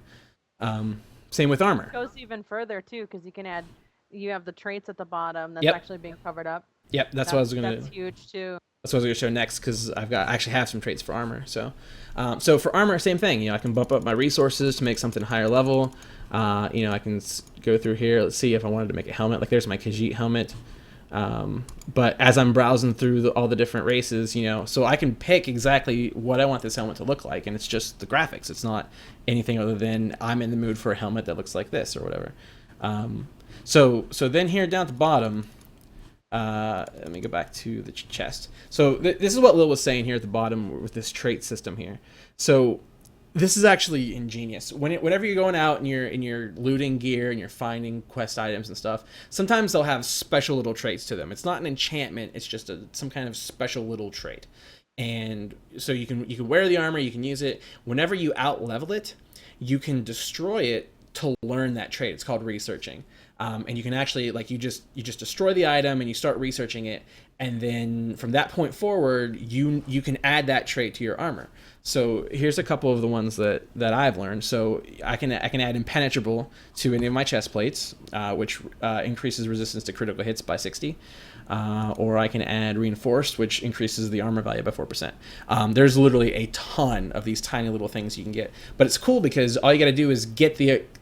Same with armor. It goes even further too, because you have the traits at the bottom that's actually being covered up. Yep, that's what I was gonna. That's huge too. That's what I was gonna show next, because I actually have some traits for armor. So, so for armor, same thing. I can bump up my resources to make something higher level. I can go through here. Let's see if I wanted to make a helmet. Like there's my Khajiit helmet. But as I'm browsing through all the different races, so I can pick exactly what I want this helmet to look like, and it's just the graphics. It's not anything other than I'm in the mood for a helmet that looks like this or whatever. So then here down at the bottom, let me go back to the chest. So this is what Lil was saying here at the bottom with this trait system here. So this is actually ingenious. Whenever you're going out and you're looting gear and you're finding quest items and stuff, sometimes they'll have special little traits to them. It's not an enchantment. It's just some kind of special little trait. And so you can wear the armor, you can use it. Whenever you out level it, you can destroy it to learn that trait. It's called researching. And you can actually, you just destroy the item and you start researching it, and then from that point forward, you can add that trait to your armor. So here's a couple of the ones that I've learned. So I can add impenetrable to any of my chest plates, which increases resistance to critical hits by 60. Or I can add reinforced, which increases the armor value by 4%. There's literally a ton of these tiny little things you can get, but it's cool because all you got to do is get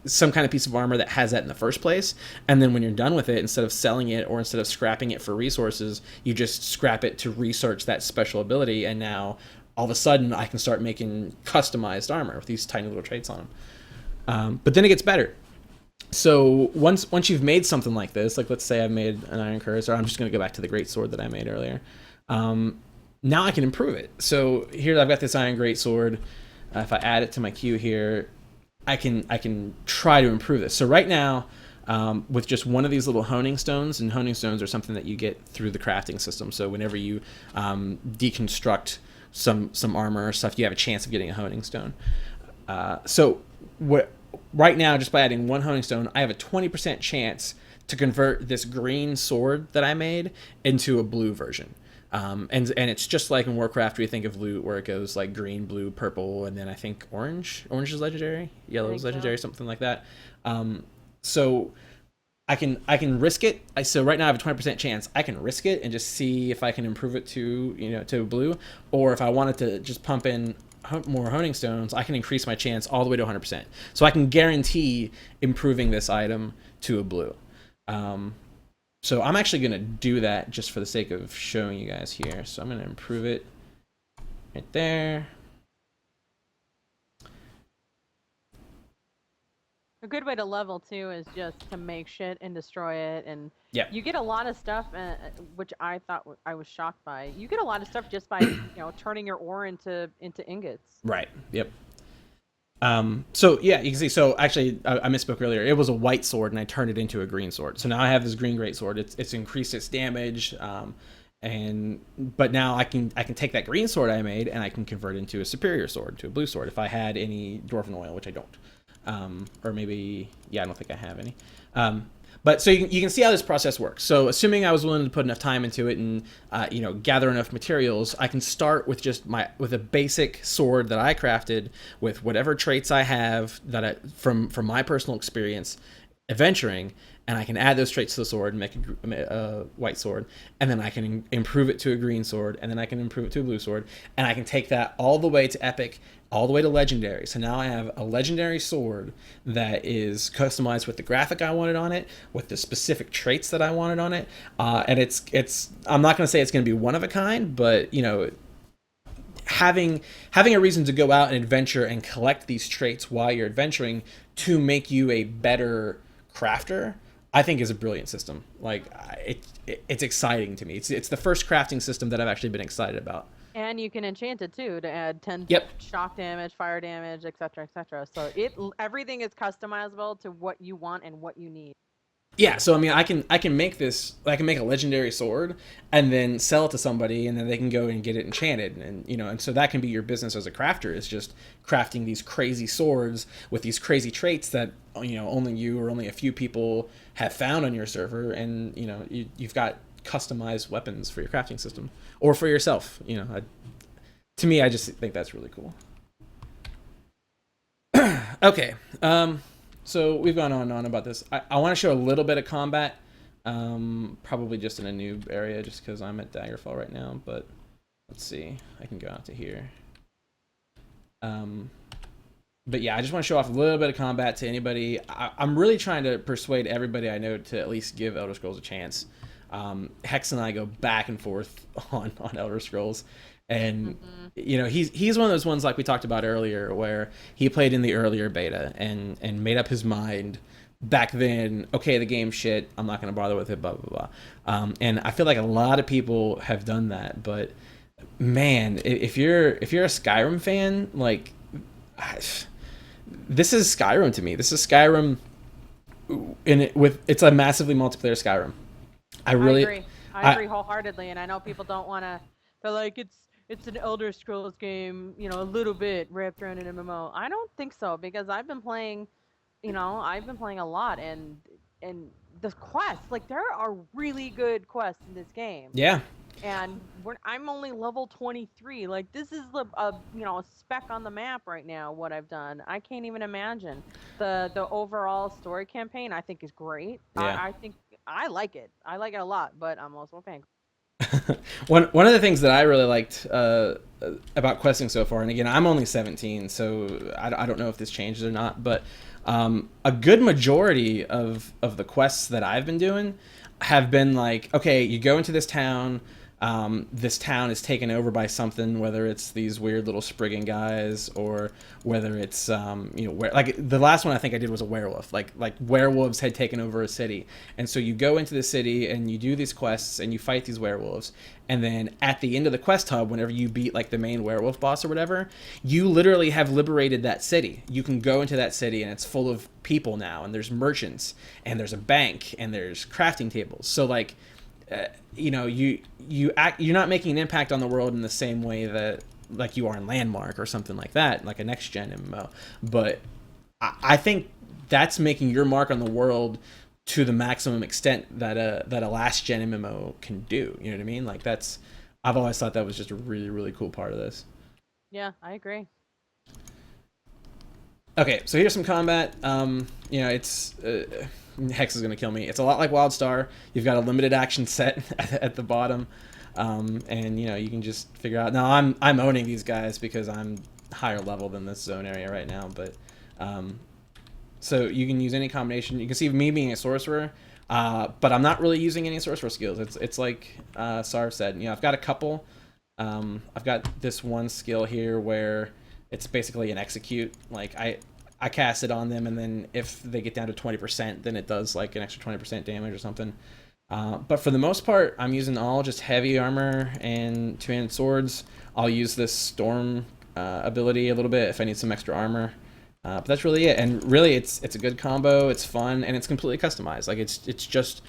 some kind of piece of armor that has that in the first place, and then when you're done with it, instead of selling it or instead of scrapping it for resources, you just scrap it to research that special ability, and now all of a sudden I can start making customized armor with these tiny little traits on them. But then it gets better. So once you've made something like this, like let's say I've made an iron curse, or I'm just going to go back to the great sword that I made earlier. Now I can improve it. So here I've got this iron great sword. If I add it to my queue here, I can try to improve this. So right now, with just one of these little honing stones, and honing stones are something that you get through the crafting system. So whenever you deconstruct some armor or stuff, you have a chance of getting a honing stone. Right now, just by adding one honing stone, I have a 20% chance to convert this green sword that I made into a blue version. And it's just like in Warcraft where you think of loot, where it goes like green, blue, purple, and then I think orange. Orange is legendary, yellow is legendary, something like that. So I can risk it. So right now I have a 20% chance. I can risk it and just see if I can improve it to blue, or if I wanted to just pump in more honing stones, I can increase my chance all the way to 100%. So I can guarantee improving this item to a blue. So I'm actually going to do that just for the sake of showing you guys here. So I'm going to improve it right there. A good way to level too is just to make shit and destroy it, and you get a lot of stuff, which I thought I was shocked by. You get a lot of stuff just by turning your ore into ingots. Right. Yep. So yeah, you can see. So actually, I misspoke earlier. It was a white sword, and I turned it into a green sword. So now I have this green great sword. It's increased its damage, but now I can take that green sword I made and I can convert it into a superior sword, to a blue sword, if I had any dwarven oil, which I don't. Or maybe, I don't think I have any. But so you can see how this process works. So assuming I was willing to put enough time into it and gather enough materials, I can start with with a basic sword that I crafted with whatever traits I have from my personal experience adventuring, and I can add those traits to the sword and make a white sword, and then I can improve it to a green sword, and then I can improve it to a blue sword, and I can take that all the way to epic, all the way to legendary. So now I have a legendary sword that is customized with the graphic I wanted on it, with the specific traits that I wanted on it, and it's I'm not going to say it's going to be one of a kind, but having a reason to go out and adventure and collect these traits while you're adventuring to make you a better crafter, I think is a brilliant system. Like it's exciting to me. It's the first crafting system that I've actually been excited about. And you can enchant it too to add 10 shock damage, fire damage, etc., etc. So everything is customizable to what you want and what you need. Yeah, so I mean, I can make this. I can make a legendary sword and then sell it to somebody, and then they can go and get it enchanted, and so that can be your business as a crafter, is just crafting these crazy swords with these crazy traits that only you or only a few people have found on your server, and you've got customized weapons for your crafting system or for yourself. To me, I just think that's really cool. Okay. So we've gone on and on about this. I want to show a little bit of combat, probably just in a noob area, just because I'm at Daggerfall right now. But let's see, I can go out to here. But yeah, I just want to show off a little bit of combat to anybody. I'm really trying to persuade everybody I know to at least give Elder Scrolls a chance. Hex and I go back and forth on Elder Scrolls. And he's one of those ones like we talked about earlier, where he played in the earlier beta and made up his mind back then. Okay, the game's shit. I'm not going to bother with it. Blah blah blah. And I feel like a lot of people have done that. But man, if you're a Skyrim fan, like this is Skyrim to me. This is Skyrim, it's a massively multiplayer Skyrim. I agree. I agree wholeheartedly, and I know people don't want to. They're like, it's an Elder Scrolls game, a little bit wrapped around an MMO. I don't think so, because I've been playing, a lot, and the quests, like there are really good quests in this game. Yeah. and I'm only level 23. Like this is a speck on the map right now. What I've done, I can't even imagine. The overall story campaign I think is great. Yeah. I think I like it. I like it a lot, but I'm also a fan. One of the things that I really liked about questing so far, and again, I'm only 17, so I don't know if this changes or not, but a good majority of the quests that I've been doing have been like, okay, you go into this town is taken over by something, whether it's these weird little sprigging guys or whether it's like the last one I think I did was a werewolf. Like werewolves had taken over a city, and so you go into the city and you do these quests and you fight these werewolves, and then at the end of the quest hub, whenever you beat like the main werewolf boss or whatever, you literally have liberated that city. You can go into that city and it's full of people now, and there's merchants and there's a bank and there's crafting tables. So like you're not making an impact on the world in the same way that like you are in Landmark or something like that, like a next gen MMO. But I think that's making your mark on the world to the maximum extent that a last gen MMO can do. You know what I mean? Like I've always thought that was just a really, really cool part of this. Yeah, I agree. Okay, so here's some combat. It's Hex is gonna kill me. It's a lot like WildStar. You've got a limited action set at the bottom, and you can just figure out. Now I'm owning these guys because I'm higher level than this zone area right now, but so you can use any combination. You can see me being a sorcerer, but I'm not really using any sorcerer skills. It's like Sarv said. I've got a couple. I've got this one skill here where it's basically an execute. Like I cast it on them, and then if they get down to 20%, then it does like an extra 20% damage or something. But for the most part, I'm using all just heavy armor and two-handed swords. I'll use this storm ability a little bit if I need some extra armor. But that's really it. And really, it's a good combo. It's fun, and it's completely customized. Like it's just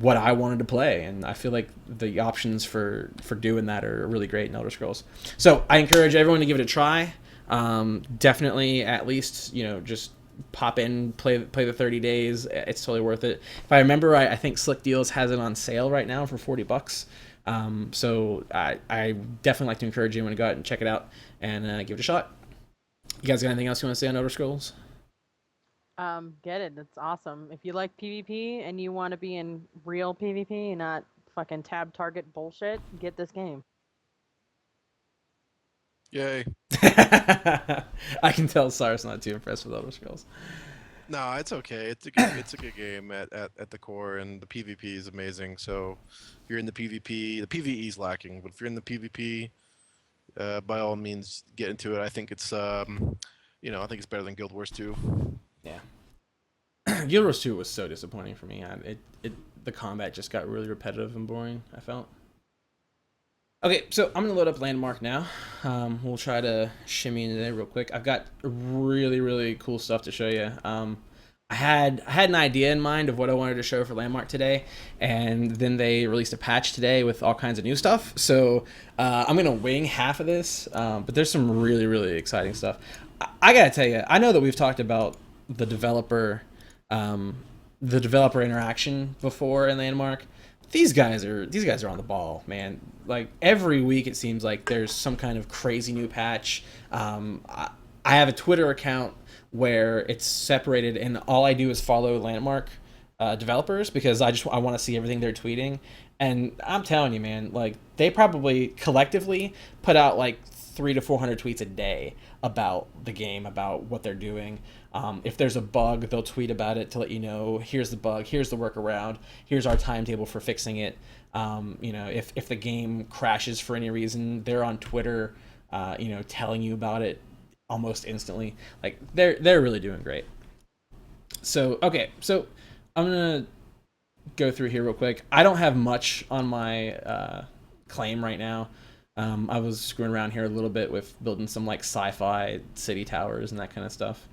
what I wanted to play, and I feel like the options for doing that are really great in Elder Scrolls. So I encourage everyone to give it a try. Definitely at least just pop in, play the 30 days. It's totally worth it. If I remember right, I think Slick Deals has it on sale right now for $40. So I definitely like to encourage anyone to go out and check it out and give it a shot. You guys got anything else you want to say on Elder Scrolls? Get it. That's awesome. If you like PvP and you want to be in real PvP and not fucking tab target bullshit, get this game. Yay. I can tell Sar's not too impressed with Elder Scrolls. No, it's okay. It's a good game at the core, and the PvP is amazing. So if you're in the PvP, the PvE is lacking, but if you're in the PvP, by all means get into it. I think it's I think it's better than Guild Wars 2. Yeah. Guild Wars 2 was so disappointing for me. The combat just got really repetitive and boring, I felt. Okay, so I'm gonna load up Landmark now. We'll try to shimmy into there real quick. I've got really, really cool stuff to show you. I had an idea in mind of what I wanted to show for Landmark today, and then they released a patch today with all kinds of new stuff. So I'm gonna wing half of this, but there's some really, really exciting stuff. I gotta tell you, I know that we've talked about the developer interaction before in Landmark. These guys are on the ball, man. Like every week it seems like there's some kind of crazy new patch. I have a Twitter account where it's separated, and all I do is follow Landmark developers because I want to see everything they're tweeting. And I'm telling you, man, like they probably collectively put out like 300 to 400 tweets a day about the game, about what they're doing. If there's a bug, they'll tweet about it to let you know, here's the bug, here's the workaround, here's our timetable for fixing it. If the game crashes for any reason, they're on Twitter, telling you about it almost instantly. Like they're really doing great. So okay, so I'm gonna go through here real quick. I don't have much on my claim right now. I was screwing around here a little bit with building some like sci-fi city towers and that kind of stuff.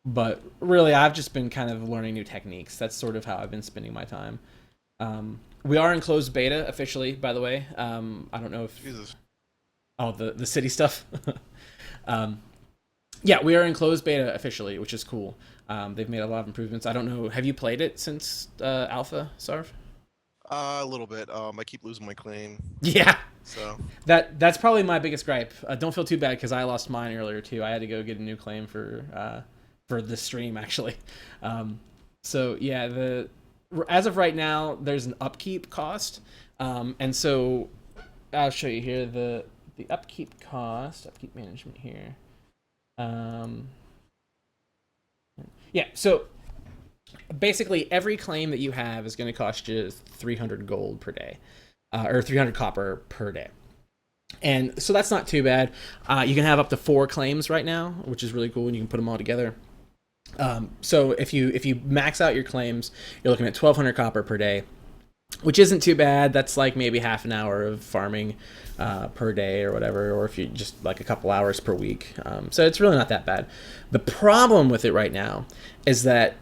But really, I've just been kind of learning new techniques. That's sort of how I've been spending my time. We are in closed beta officially, by the way. I don't know if... Jesus. Oh, the city stuff? Yeah, we are in closed beta officially, which is cool. They've made a lot of improvements. I don't know, have you played it since alpha, Sarv? A little bit. I keep losing my claim. Yeah. So That's probably my biggest gripe. Don't feel too bad because I lost mine earlier too. I had to go get a new claim for the stream actually. So yeah, as of right now, there's an upkeep cost, and so I'll show you here the upkeep cost, upkeep management here. Yeah, so basically every claim that you have is going to cost you 300 gold per day, or 300 copper per day. And so that's not too bad. You can have up to 4 claims right now, which is really cool, and you can put them all together. So if you max out your claims, you're looking at 1,200 copper per day, which isn't too bad. That's like maybe half an hour of farming per day or whatever, or if you just like a couple hours per week. So it's really not that bad. The problem with it right now is that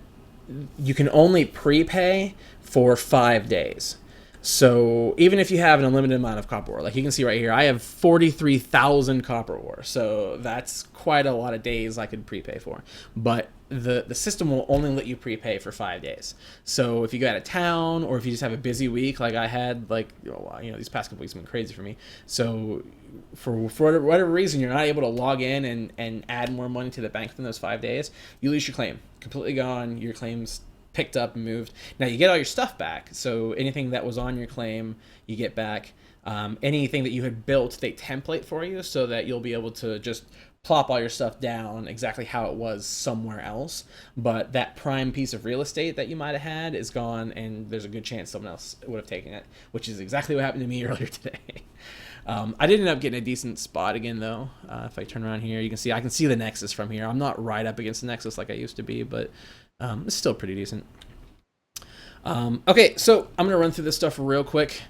you can only prepay for 5 days. So even if you have an unlimited amount of copper ore, like you can see right here, I have 43,000 copper ore. So that's quite a lot of days I could prepay for. But the system will only let you prepay for 5 days. So if you go out of town, or if you just have a busy week like I had, like, these past couple weeks have been crazy for me. So for whatever reason you're not able to log in and add more money to the bank within those 5 days, you lose your claim. Completely gone. Your claim's picked up and moved. Now you get all your stuff back. So anything that was on your claim, you get back. Anything that you had built, they template for you so that you'll be able to just plop all your stuff down exactly how it was somewhere else. But that prime piece of real estate that you might have had is gone, and there's a good chance someone else would have taken it, which is exactly what happened to me earlier today. I did end up getting a decent spot again, though. If I turn around here, you can see I can see the Nexus from here. I'm not right up against the Nexus like I used to be, but it's still pretty decent. Okay, so I'm going to run through this stuff real quick.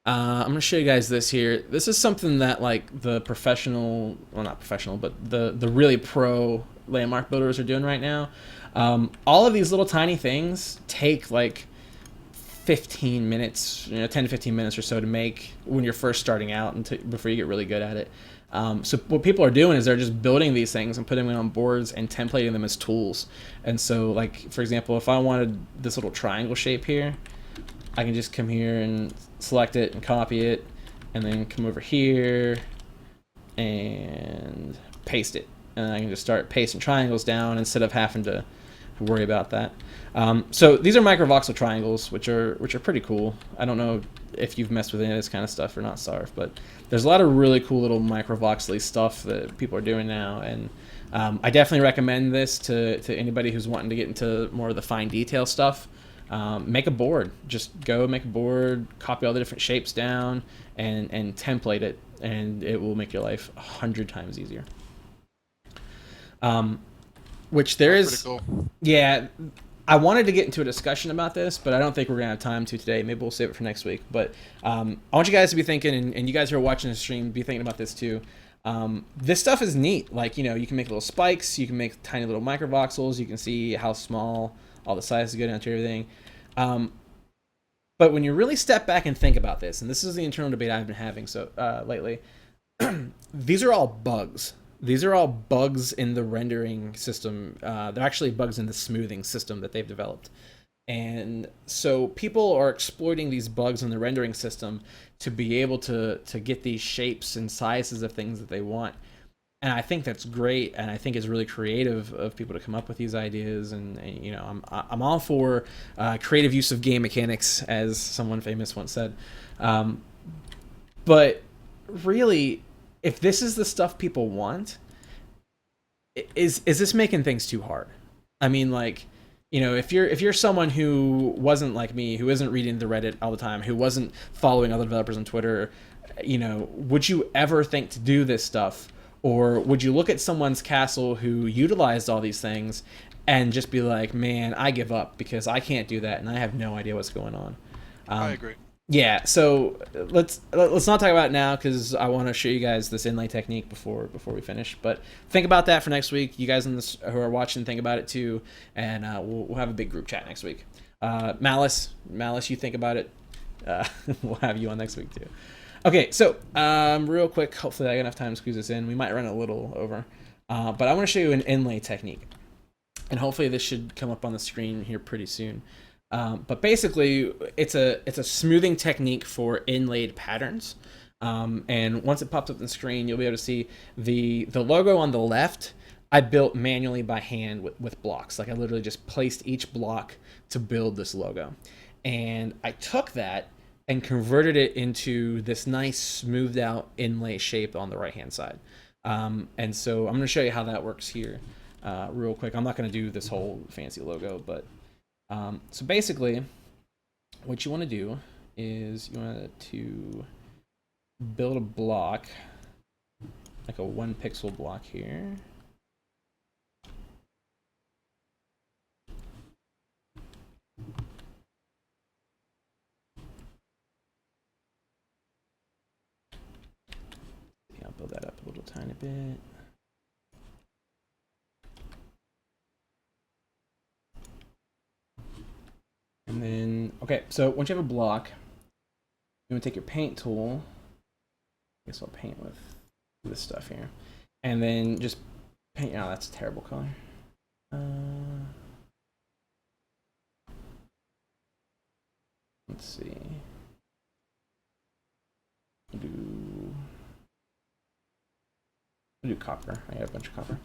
I'm going to show you guys this here. This is something that like the professional, well, not professional, but the really pro landmark builders are doing right now. All of these little tiny things take like 15 minutes, 10 to 15 minutes or so to make when you're first starting out and before you get really good at it. So what people are doing is they're just building these things and putting them on boards and templating them as tools. And so, like, for example, if I wanted this little triangle shape here, I can just come here and select it and copy it, and then come over here and paste it. And I can just start pasting triangles down instead of having to worry about that. So these are microvoxel triangles, which are pretty cool. I don't know if you've messed with any of this kind of stuff or not, Sarf, but there's a lot of really cool little microvoxely stuff that people are doing now, and I definitely recommend this to anybody who's wanting to get into more of the fine detail stuff. Make a board. Just go make a board, copy all the different shapes down, and template it, and it will make your life 100 times easier. Which there is, cool. Yeah, I wanted to get into a discussion about this, but I don't think we're gonna have time to today. Maybe we'll save it for next week. But I want you guys to be thinking, and you guys who are watching the stream, be thinking about this too. This stuff is neat. Like, you can make little spikes, you can make tiny little microvoxels, you can see how small all the sizes go down to everything. But when you really step back and think about this, and this is the internal debate I've been having lately, these are all bugs. These are all bugs in the rendering system. They're actually bugs in the smoothing system that they've developed. And so people are exploiting these bugs in the rendering system to be able to get these shapes and sizes of things that they want. And I think that's great, and I think it's really creative of people to come up with these ideas. And I'm all for creative use of game mechanics, as someone famous once said. But really, if this is the stuff people want, is this making things too hard? I mean, like, if you're someone who wasn't like me, who isn't reading the Reddit all the time, who wasn't following other developers on Twitter, would you ever think to do this stuff? Or would you look at someone's castle who utilized all these things and just be like, man, I give up because I can't do that and I have no idea what's going on? I agree. Yeah, so let's not talk about it now because I want to show you guys this inlay technique before we finish. But think about that for next week. You guys who are watching, think about it too, and we'll have a big group chat next week. Malice, you think about it. We'll have you on next week too. Okay, so real quick, hopefully I got enough time to squeeze this in. We might run a little over, but I want to show you an inlay technique, and hopefully this should come up on the screen here pretty soon. But basically, it's a smoothing technique for inlaid patterns. And once it pops up on the screen, you'll be able to see the logo on the left. I built manually by hand with blocks. Like I literally just placed each block to build this logo. And I took that and converted it into this nice smoothed out inlay shape on the right hand side. And so I'm going to show you how that works here real quick. I'm not going to do this whole fancy logo, but so basically what you want to do is you want to build a block, like a 1 pixel block here. Yeah, I'll build that up a little tiny bit. And then, okay, so once you have a block, you want to take your paint tool. I guess I'll paint with this stuff here. And then just paint, oh, that's a terrible color. Let's see. We'll do copper. I have a bunch of copper.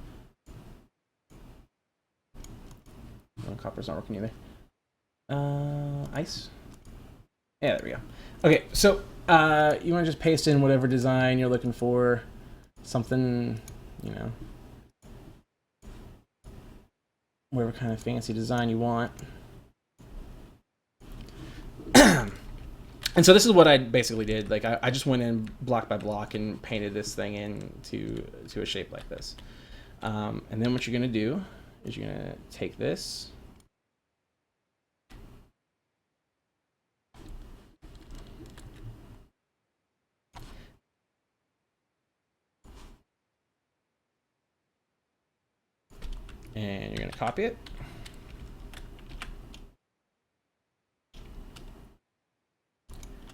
No, copper's not working either. Ice. Yeah, there we go. Okay, so you want to just paste in whatever design you're looking for. Something, you know, whatever kind of fancy design you want. And so this is what I basically did. Like I just went in block by block and painted this thing into a shape like this. And then what you're gonna do is you're gonna take this. And you're gonna copy it.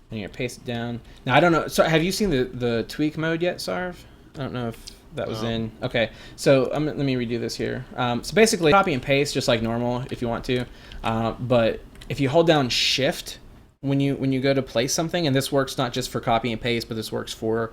And you're gonna paste it down. Now I don't know. So have you seen the tweak mode yet, Sarv? I don't know if that was in. Okay, so let me redo this here. So basically, copy and paste just like normal if you want to. But if you hold down Shift when you go to place something, and this works not just for copy and paste, but this works for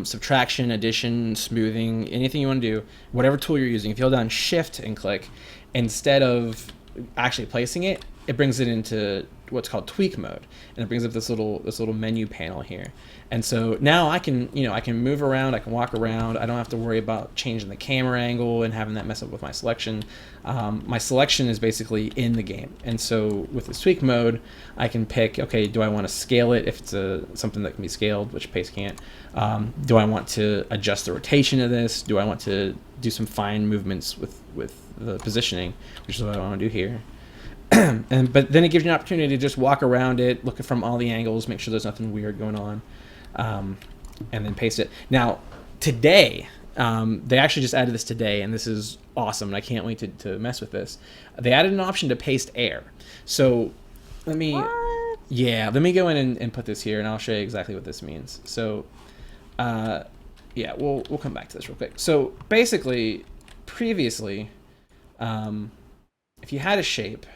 subtraction, addition, smoothing, anything you want to do, whatever tool you're using. If you hold down Shift and click, instead of actually placing it, it brings it into what's called tweak mode, and it brings up this little menu panel here. And so now I can move around, I can walk around. I don't have to worry about changing the camera angle and having that mess up with my selection. My selection is basically in the game, and so with this tweak mode, I can pick, okay, do I want to scale it if it's something that can be scaled, which paste can't? Do I want to adjust the rotation of this? Do I want to do some fine movements with the positioning, which is what I want to do here? But then it gives you an opportunity to just walk around it, look from all the angles, make sure there's nothing weird going on, and then paste it. Now, today, they actually just added this today, and this is awesome, and I can't wait to mess with this. They added an option to paste air. So let me go in and put this here, and I'll show you exactly what this means. So yeah, we'll come back to this real quick. So basically, previously, if you had a shape,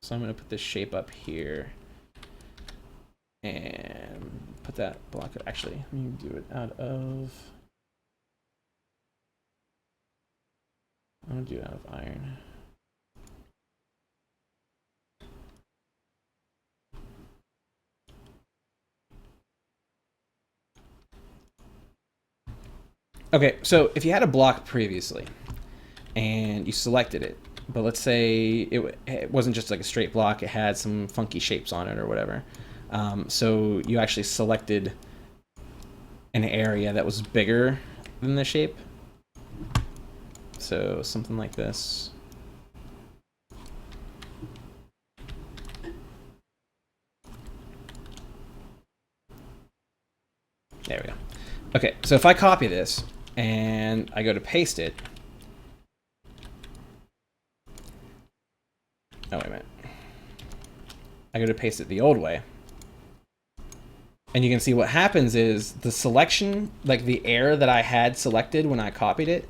so I'm going to put this shape up here and put that block. Actually, let me do it out of. I'm going to do it out of iron. Okay, so if you had a block previously and you selected it, but let's say it wasn't just like a straight block, it had some funky shapes on it or whatever. So you actually selected an area that was bigger than the shape. So something like this. There we go. Okay, so if I copy this and I go to paste it, oh, wait a minute. I go to paste it the old way. And you can see what happens is the selection, like the air that I had selected when I copied it,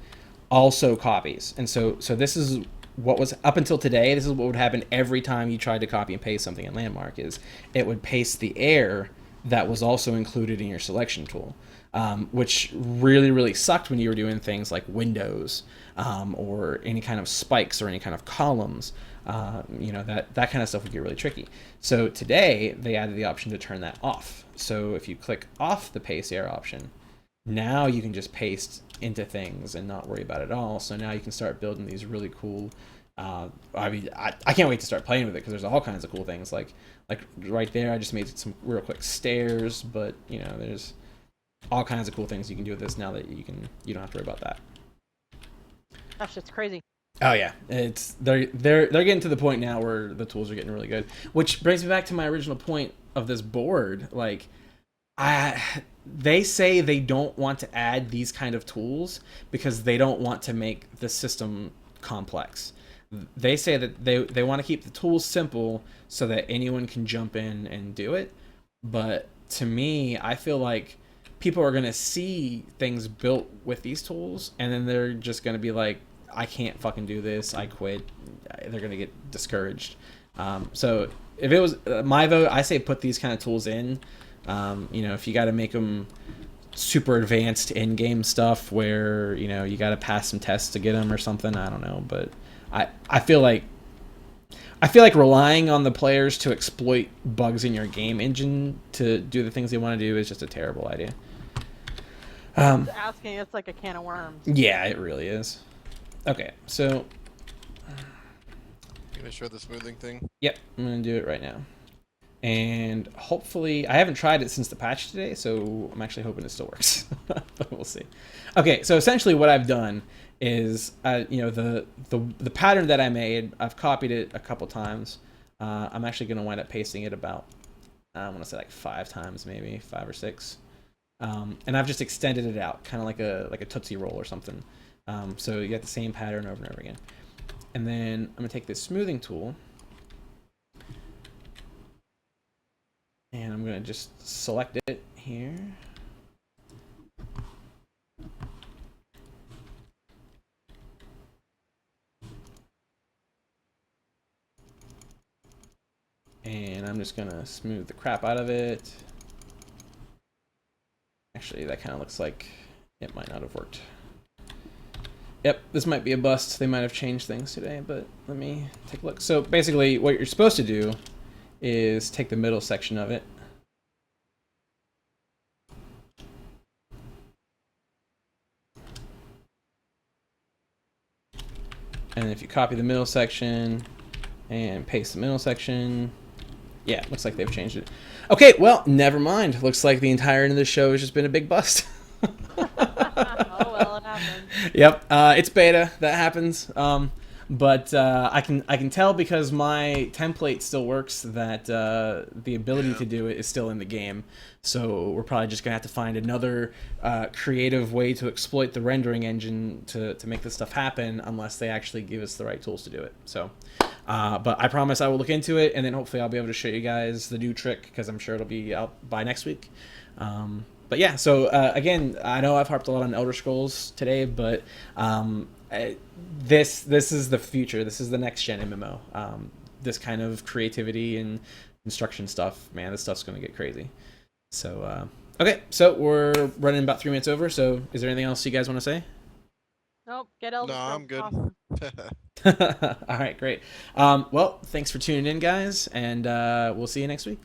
also copies. And so this is what was up until today, this is what would happen every time you tried to copy and paste something in Landmark, is it would paste the air that was also included in your selection tool, which really, really sucked when you were doing things like windows, or any kind of spikes or any kind of columns. That kind of stuff would get really tricky. So today they added the option to turn that off. So if you click off the paste air option, now you can just paste into things and not worry about it at all. So now you can start building these really cool, I can't wait to start playing with it, because there's all kinds of cool things. Like right there, I just made some real quick stairs, but there's all kinds of cool things you can do with this now that you don't have to worry about that. That shit's crazy. Oh yeah, they're getting to the point now where the tools are getting really good. Which brings me back to my original point of this board. Like, they say they don't want to add these kind of tools because they don't want to make the system complex. They say that they want to keep the tools simple so that anyone can jump in and do it. But to me, I feel like people are going to see things built with these tools, and then they're just going to be like, I can't fucking do this, I quit. They're going to get discouraged. So if it was my vote, I say put these kind of tools in. If you got to make them super advanced in-game stuff where, you got to pass some tests to get them or something, I don't know. But I feel like relying on the players to exploit bugs in your game engine to do the things they want to do is just a terrible idea. Asking, it's like a can of worms. Yeah, it really is. Okay, so You gonna show the smoothing thing? yep, I'm gonna do it right now. And hopefully, I haven't tried it since the patch today, so I'm actually hoping it still works. But we'll see. Okay, so essentially what I've done is, the pattern that I made, I've copied it a couple times. I'm actually going to wind up pasting it about, I want to say like 5 times, maybe 5 or 6. And I've just extended it out, kind of like a Tootsie Roll or something. So you get the same pattern over and over again. And then I'm going to take this smoothing tool, and I'm going to just select it here. And I'm just going to smooth the crap out of it. Actually, that kind of looks like it might not have worked. Yep, this might be a bust. They might have changed things today, but let me take a look. So basically, what you're supposed to do is take the middle section of it. And if you copy the middle section and paste the middle section, yeah, looks like they've changed it. Okay, well, never mind. Looks like the entire end of the show has just been a big bust. Oh well, it happened. Yep, it's beta. That happens. But I can tell because my template still works that the ability to do it is still in the game. So we're probably just gonna have to find another creative way to exploit the rendering engine to make this stuff happen, unless they actually give us the right tools to do it. So, but I promise I will look into it, and then hopefully I'll be able to show you guys the new trick, because I'm sure it'll be out by next week. But yeah, so again, I know I've harped a lot on Elder Scrolls today, but this is the future. This is the next gen MMO. This kind of creativity and construction stuff, man, this stuff's going to get crazy. So okay, so we're running about 3 minutes over. So is there anything else you guys want to say? Nope, get Elder No, I'm good. Awesome. All right, great. Well, thanks for tuning in, guys, and we'll see you next week.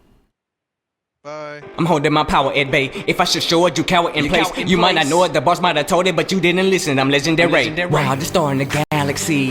Bye. I'm holding my power at bay. If I should show it, you cower in place. You might not know it, the boss might have told it, but you didn't listen. I'm legendary. Wow, the star in the galaxy.